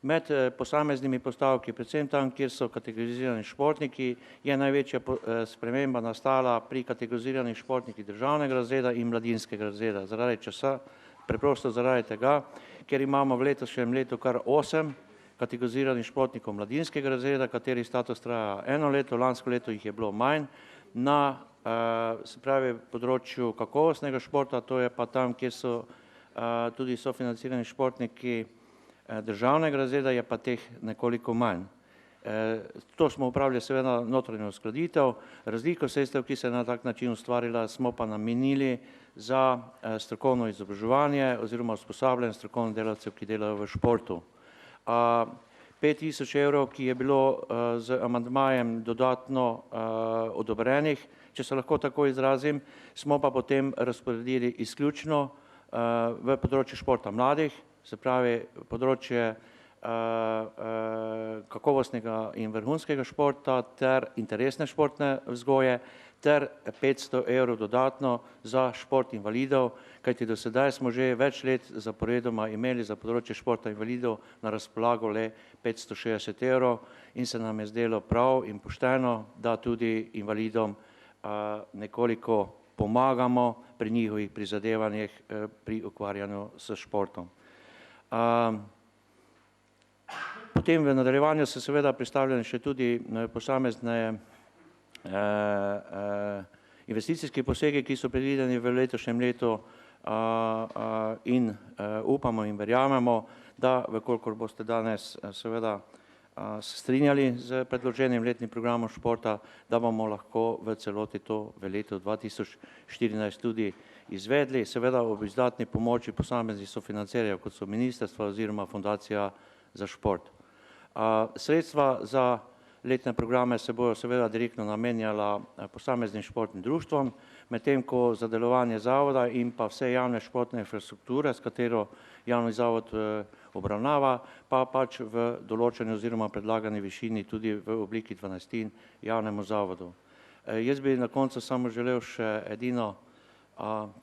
Med posameznimi postavki, predvsem tam, kjer so kategorizirani športniki, je največja sprememba nastala pri kategoriziranih športnikih državnega razreda in mladinskega razreda. Zaradi časa, preprosto zaradi tega, ker imamo v letošnjem letu kar 8 kategoriziranih športnikov mladinskega razreda, kateri status traja 1 leto, lansko leto jih je bilo manj, na se pravi področju kakovostnega športa, to je pa tam, kjer so tudi sofinancirani športniki državnega razreda, je pa teh nekoliko manj. To smo upravili seveda notranjo uskladitev, razliko sredstev, ki se je na tak način ustvarila, smo pa namenili za strokovno izobraževanje oziroma usposabljanje strokovnih delavcev, ki delajo v športu. 5.000 evrov, ki je bilo z amandmajem dodatno odobrenih, če se lahko tako izrazim, smo pa potem razporedili izključno v področju športa mladih, se pravi področje kakovostnega in vrhunskega športa ter interesne športne vzgoje ter 500 evrov dodatno za šport invalidov, kajti do sedaj smo že več let zaporedoma imeli za področje športa invalidov na razpolago le 560 evrov in se nam je zdelo prav in pošteno, da tudi invalidom nekoliko pomagamo pri njihovih prizadevanjih pri ukvarjanju s športom. Potem v nadaljevanju so seveda predstavljene še tudi posamezne investicijski posegi, ki so predvideni v letošnjem letu in upamo in verjamemo, da, vkolikor boste danes seveda se strinjali z predloženim letnim programom športa, da bomo lahko v celoti to v letu 2014 tudi izvedli, seveda ob izdatni pomoči posameznih sofinancerjev, kot so ministrstva oziroma Fundacija za šport. Sredstva za letne programe se bojo seveda direktno namenjala posameznim športnim društvom, medtem ko za delovanje zavoda in pa vse javne športne infrastrukture, s katero javni zavod obravnava, pa pač v določeni oziroma predlagani višini tudi v obliki 12 javnemu zavodu. Jaz bi na koncu samo želel še edino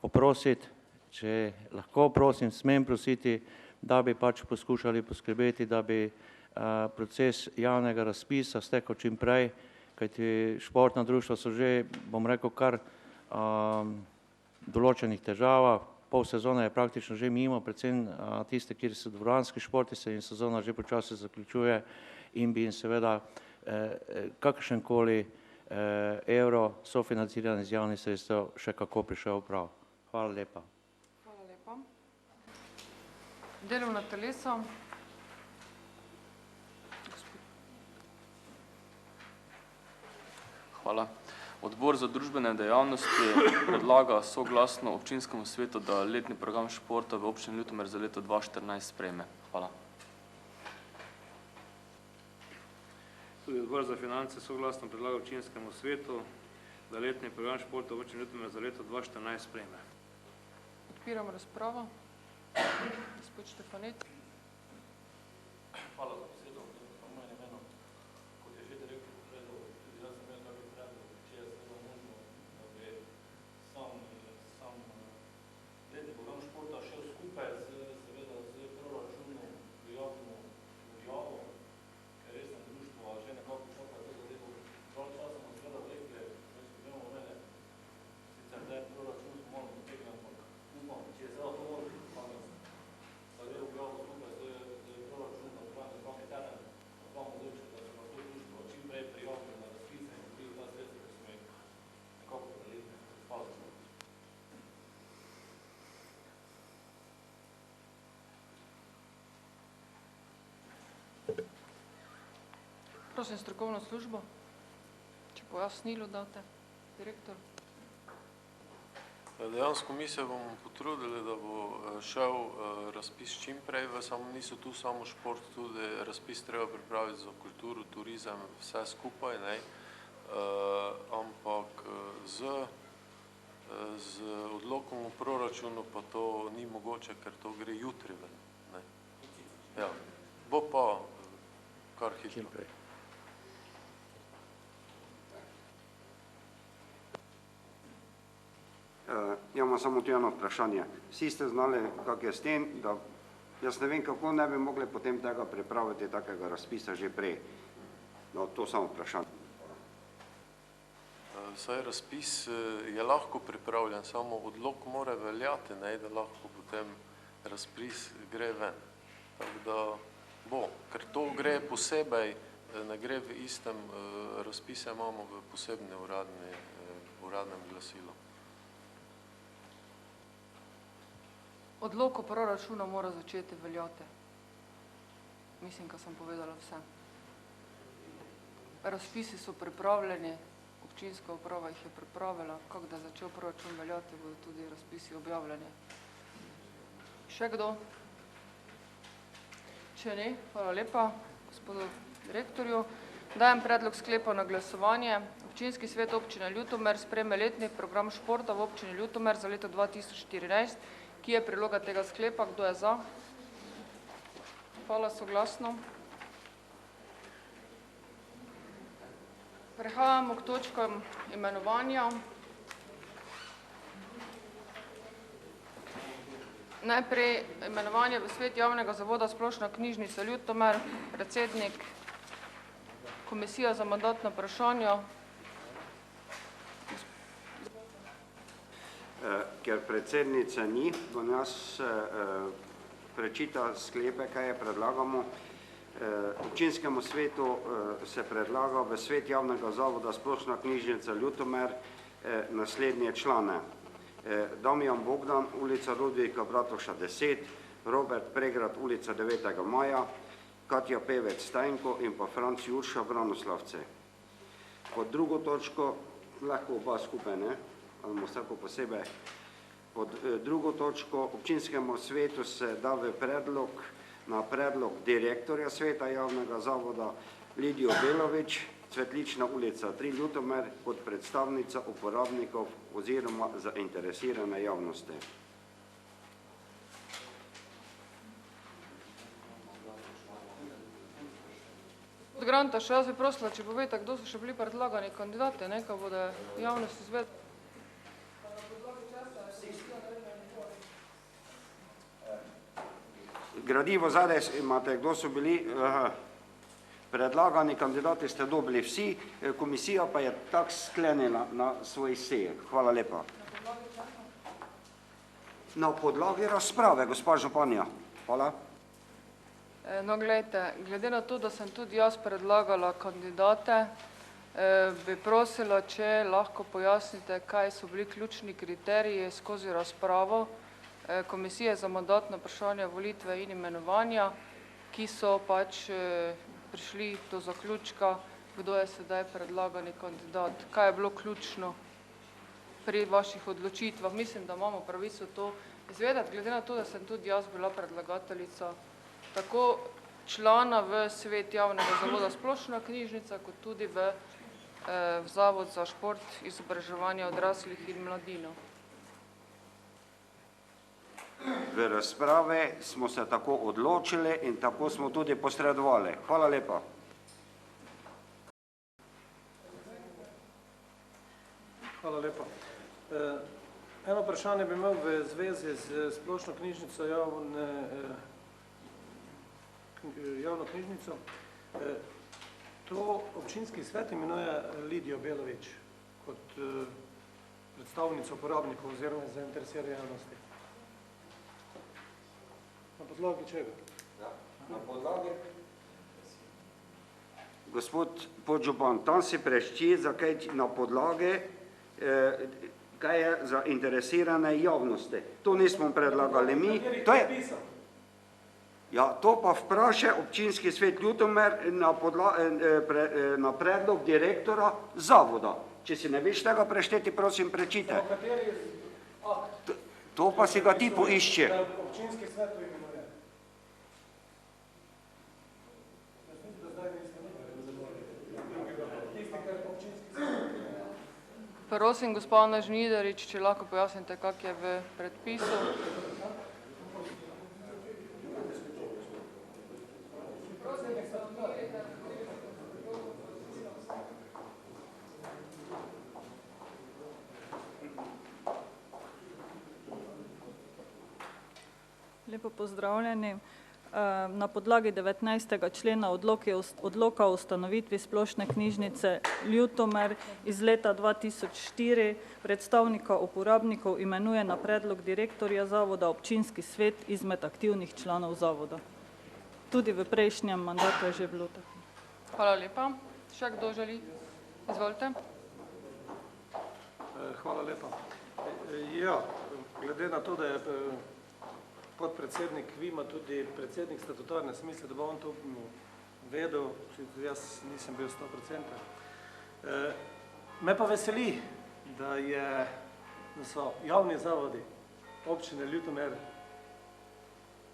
poprositi, če lahko prosim, smem prositi, da bi pač poskušali poskrbeti, da bi proces javnega razpisa stekel čim prej, kajti športna društva so že, bom rekel, kar določenih težavah. Pol sezone je praktično že mimo, predvsem tiste, kjer so dvoranski športi, se jim sezona že počasi zaključuje in bi jim seveda kakršenkoli evro sofinanciranja iz javnih sredstev še kako prišel prav. Hvala lepa. Hvala lepa. Delovna telesa. Hvala. Odbor za družbene dejavnosti predlaga soglasno občinskemu svetu, da letni program športa v občini Ljutomer za leto 2014 sprejme. Hvala. Tudi odbor za finance soglasno predlaga občinskemu svetu, da letni program športa v občini Ljutomer za leto 2014 sprejme. Odpiram razpravo. Gospod Štefanec. Hvala za besedo. V mojem imenu, kot je že direktor povedal, tudi jaz sem imel takšen predlog, če je seveda možno, da bi sam letni program športa šel skupaj seveda z proračunom v javno objavo, ker resno društvo že nekako čaka to zadevo. Prav časa smo seveda rekli, več gremo mene, sicer da je proračun smo malo potegli, ampak upam, če je seveda to možno, zadevo objavo skupaj z proračunom, da pravim, da je teren, da vam odločiti, da se pa to društvo čim prej prijavili na razpise in dobili ta sredstva, ki smo jih nekako preletni. Hvala za to. Prosim strokovno službo, če pojasnilo date, direktor. Dejansko mi se bomo potrudili, da bo šel razpis čim prej, niso tu samo šport, tudi razpis treba pripraviti za kulturo, turizem, vse skupaj, ampak z odlokom v proračunu pa to ni mogoče, ker to gre jutri ven. Ja, bo pa kar hitro. Ja, imam samo tu eno vprašanje. Vsi ste znali, kak je s tem, da jaz ne vem, kako ne bi mogli potem tega pripraviti, takega razpisa že prej. No, to samo vprašanje. Saj razpis je lahko pripravljen, samo odlok mora veljati, da lahko potem razpis gre ven. Tako da bo, ker to gre posebej, ne gre v istem razpise, imamo v posebnem uradnem glasilu. Odlok o proračunu mora začeti veljati. Mislim, ko sem povedala vse. Razpisi so pripravljeni, občinska uprava jih je pripravila, kako da je začel proračun veljati, bodo tudi razpisi objavljeni. Še kdo? Če ne, hvala lepa gospodu direktorju. Dajem predlog sklepa na glasovanje. Občinski svet občine Ljutomer sprejme letni program športa v občini Ljutomer za leto 2014, ki je priloga tega sklepa. Kdo je za? Hvala, soglasno. Prehajamo k točkam imenovanja. Najprej imenovanje v svet javnega zavoda Splošna knjižnica Ljutomer, predsednik, komisija za mandatna vprašanja. Ker predsednice ni, bom jaz prečita sklepe, kaj je predlagamo. Občinskemu svetu se predlaga v svet javnega zavoda Splošna knjižnica Ljutomer naslednje člane. Damjan Bogdan, ulica Ludvika Bratoša 10, Robert Pregrad, ulica 9. maja, Katja Pevec Stajnko in pa Franc Jurša, Branoslавce. Pod drugo točko, lahko oba skupaj, ne, ali vsako posebej. Pod drugo točko, občinskemu svetu se da v predlog na predlog direktorja sveta javnega zavoda Lidijo Belovič, Cvetlična ulica 3 Ljutomer, kot predstavnica uporabnikov oziroma zainteresirane javnosti. Od Granta še jaz bi prosila, če povete, kdo so še bili predlagani kandidati, nekaj bodo javnost izvedeli. Gradivo zadaj imate, kdo so bili predlagani kandidati, ste dobili vsi, komisija pa je tako sklenila na svojih sejah. Hvala lepa. Na podlagi razprave, gospa županja. Hvala. No, glede na to, da sem tudi jaz predlagala kandidate, bi prosila, če lahko pojasnite, kaj so bili ključni kriteriji skozi razpravo Komisije za mandatno vprašanje, volitve in imenovanja, ki so pač prišli do zaključka, kdo je sedaj predlagani kandidat. Kaj je bilo ključno pri vaših odločitvah? Mislim, da imamo pravico to izvedeti, glede na to, da sem tudi jaz bila predlagateljica tako člana v svet javnega zavoda Splošna knjižnica, kot tudi v Zavod za šport, izobraževanje odraslih in mladino. V razprave smo se tako odločili in tako smo tudi posredovali. Hvala lepa. Hvala lepa. Eno vprašanje bi imel v zvezi z Splošno knjižnico, javno knjižnico. To občinski svet imenuje Lidijo Belovič kot predstavnico uporabnikov oziroma zainteresirane javnosti. Na podlagi čega? Na podlagi. Gospod podžupan, tam si prešči, zakaj na podlagi, kaj je za interesirane javnosti. To nismo predlagali mi. Ja, to pa vpraša občinski svet Ljutomer na predlog direktora zavoda. Če si ne veš tega prešteti, prosim, prečitaj. To pa si ga ti poišče. Občinski svet to imenuje. Prosim, gospod Ana Žnidarič, če lahko pojasnite, kak je v predpisu. Lepo pozdravljeni. Na podlagi 19. člena odloka o ustanovitvi Splošne knjižnice Ljutomer iz leta 2004 predstavnika uporabnikov imenuje na predlog direktorja zavoda občinski svet izmed aktivnih članov zavoda. Tudi v prejšnjem mandatu je že bilo tako. Hvala lepa. Še kdo želi? Izvolite. Hvala lepa. Ja, glede na to, da je podpredsednik Vima tudi predsednik statutarne smisle, da bo on to vedel, jaz nisem bil 100%. Me pa veseli, da so javni zavodi občine Ljutomer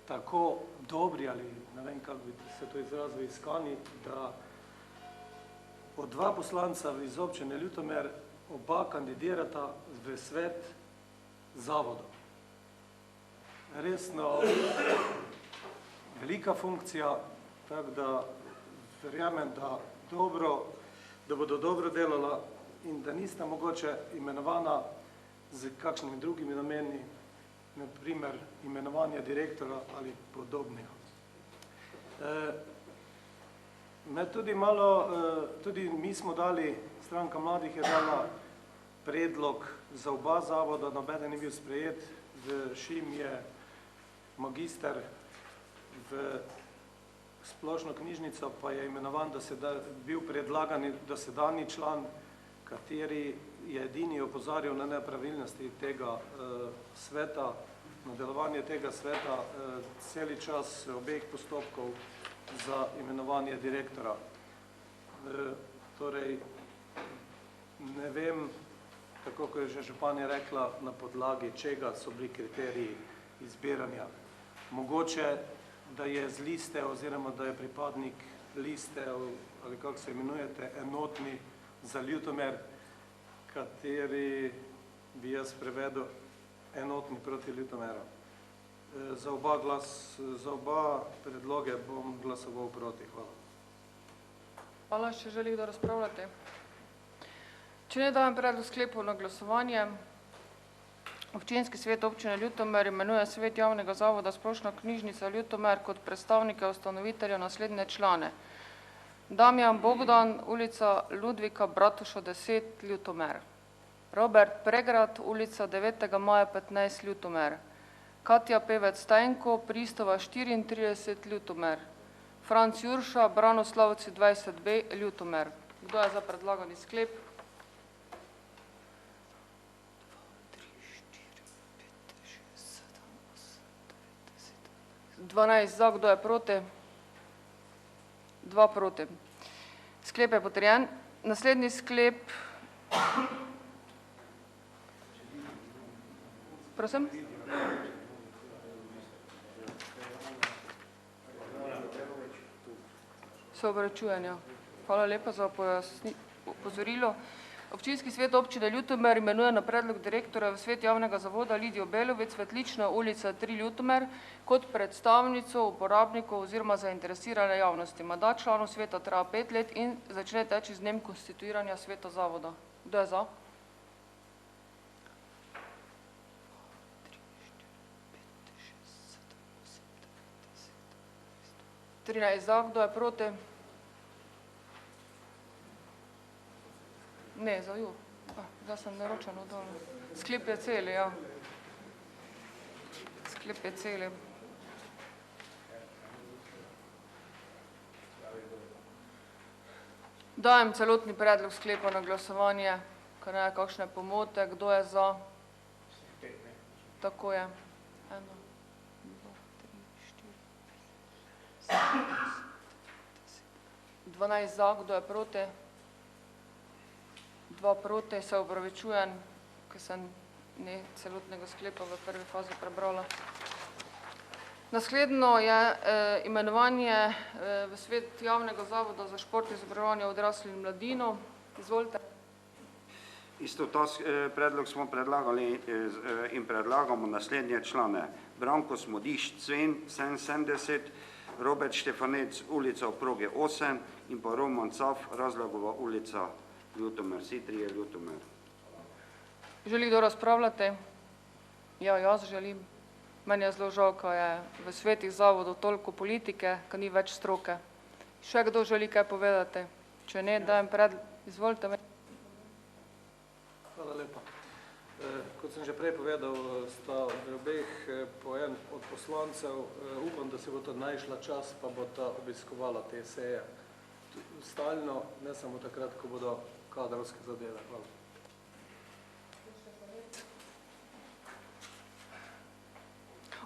tako dobri, ali ne vem, kako bi se to izrazil, iskani, da od 2 poslanca iz občine Ljutomer oba kandidirata v svet zavodov. Resno velika funkcija, tako da verjamem, da bodo dobro delala in da nista mogoče imenovana z kakšnimi drugimi nameni, na primer imenovanja direktora ali podobnega. Tudi mi smo dali, stranka mladih je dala predlog za oba zavoda, nobeden ni bil sprejet, v Šim je magister, v Splošno knjižnico pa je imenovan, bil predlagani dosedanji član, kateri je edini opozarjal na nepravilnosti tega sveta, nadaljevanje tega sveta celi čas obeh postopkov za imenovanje direktora. Torej, ne vem, tako kot je že županja rekla, na podlagi čega so bili kriteriji izbiranja. Mogoče, da je z liste oziroma da je pripadnik liste ali kako se imenujete, enotni za Ljutomer, kateri bi jaz prevedel enotni proti Ljutomeru. Za oba predloge bom glasoval proti. Hvala. Hvala, še želi kdo razpravljati? Če ne dajem predlog sklepov na glasovanje, Občinski svet občine Ljutomer imenuje svet javnega zavoda Splošna knjižnica Ljutomer kot predstavnike ustanovitelja naslednje člane. Damjan Bogdan, ulica Ludvika Bratuša 10, Ljutomer. Robert Pregrad, ulica 9. maja 15, Ljutomer. Katja Pevec Stajnko, Pristova 34, Ljutomer. Franc Jurša, Branoslavci 20b, Ljutomer. Kdo je za predlagani sklep? 12 za, kdo je proti? 2 proti. Sklep je potrjen. Naslednji sklep. Prosim? Se obračujem, ja. Hvala lepa za opozorilo. Občinski svet občine Ljutomer imenuje na predlog direktorja v svet javnega zavoda Lidijo Belovec, Svetlična ulica 3, Ljutomer, kot predstavnico uporabnikov oziroma zainteresirane javnosti. Mandat članov sveta traja 5 let in začne teči z dnem konstituiranja sveta zavoda. Kdo je za? 13 za, kdo je proti? Ne, za ju. Zdaj sem naročeno dol. Sklep je celi, ja. Sklep je celi. Dajem celotni predlog sklepa na glasovanje, ker ne je kakšne pomote. Kdo je za? Tako je. 1, 2, 3, 4, 5, 12 za, kdo je proti? 2 proti, se opravičujem, ker sem ne celotnega sklepa v prvi fazi prebrala. Naslednjo je imenovanje v svet javnega zavoda za šport in izobraževanje odraslih in mladino. Izvolite. Isto ta predlog smo predlagali in predlagamo naslednje člane. Branko Smodiš, Cven 77, Robert Štefanec, ulica Oproge 8 in pa Roman Caf, Razlagova ulica Ljutomer, vsi 3 Ljutomer. Želi kdo razpravljati? Ja, jaz želim. Meni je zelo žal, ko je v svetih zavodov toliko politike, ko ni več stroke. Še kdo želi kaj povedati? Če ne, dajem predlog. Izvolite me. Hvala lepa. Kot sem že prej povedal, sta v obeh po en od poslancev, upam, da se bo to našla čas, pa bo ta obiskovala te seje. Stalno, ne samo takrat, ko bodo kadrovske zadeve. Hvala.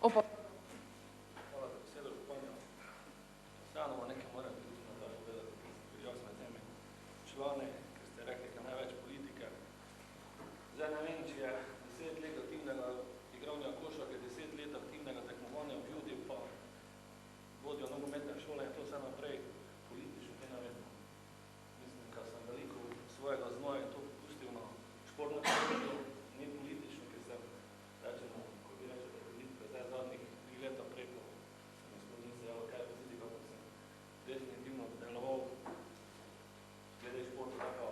Hvala za besedo, županja. Vseeno nekaj moram tudi na to povedati, ker jaz med temi člani, ker ste rekli, da največ politike. Zdaj ne vem, če je 10 let aktivnega igranja košarke, 10 let aktivnega tekmovanja v Judi, pa vodijo nogometne šole in to vse naprej politično, kaj ne vem. Mislim, da sem veliko svojega znoja to pustil na športno področju, ni politično, ker sem, rečemo, ko bi rečete, politike, zdaj zadnjih 3 leta preko sem izpolnil se, kaj je tudi, kako sem definitivno deloval glede športa, tako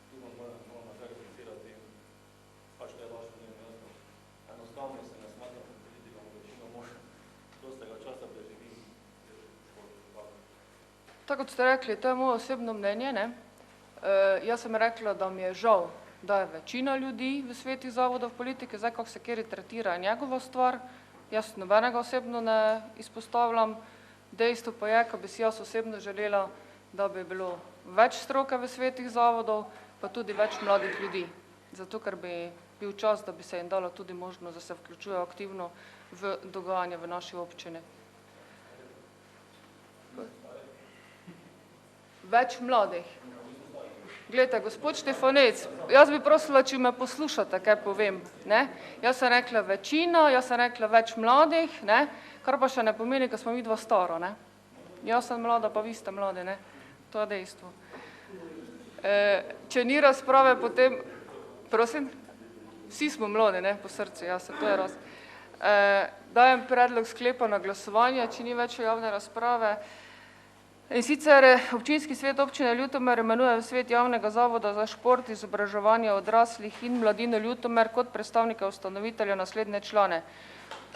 tu moram naprej reflektirati in pač to je vaše mnenje, jaz enostavno se ne smatram pod politikom, večino možno dostega časa preživim šport. Tako kot ste rekli, to je moje osebno mnenje, ne? Jaz sem rekla, da mi je žal, da je večina ljudi v svetih zavodov politike, zdaj kako se kjeri tretira njegova stvar, jaz nobenega osebno ne izpostavljam, dejstvo pa je, ko bi si jaz osebno želela, da bi bilo več stroke v svetih zavodov, pa tudi več mladih ljudi, zato ker bi bil čas, da bi se jim dalo tudi možnost, da se vključujejo aktivno v dogajanje v naši občini. Več mladih. Glejte, gospod Štefanec, jaz bi prosila, če me poslušate, kaj povem. Ne? Jaz sem rekla večina, jaz sem rekla več mladih, ne? Kar pa še ne pomeni, ker smo mi dva staro. Ne? Jaz sem mlada, pa vi ste mladi. Ne? To je dejstvo. Če ni razprave, potem, prosim, vsi smo mladi, ne? Po srcu, ja, se to je raz. Dajem predlog sklepa na glasovanje, če ni več javne razprave. In sicer občinski svet občine Ljutomer imenuje v svet javnega zavoda za šport, izobraževanje odraslih in mladino Ljutomer kot predstavnika ustanovitelja naslednje člane.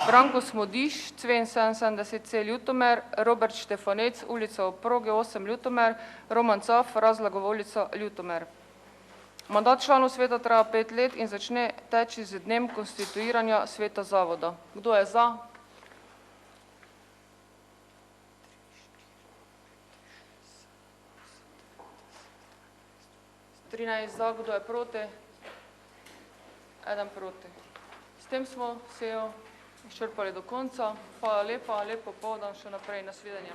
Branko Smodiš, Cven 77C Ljutomer, Robert Štefanec, ulica Oproge 8 Ljutomer, Roman Caf, Razlagova ulica Ljutomer. Mandat članov sveta traja 5 let in začne teči z dnem konstituiranja sveta zavoda. Kdo je za? 13 za, kdo je proti? 1 proti. S tem smo sejo izčrpali do konca. Hvala lepa, lepo povdan še naprej. Nasvidenje.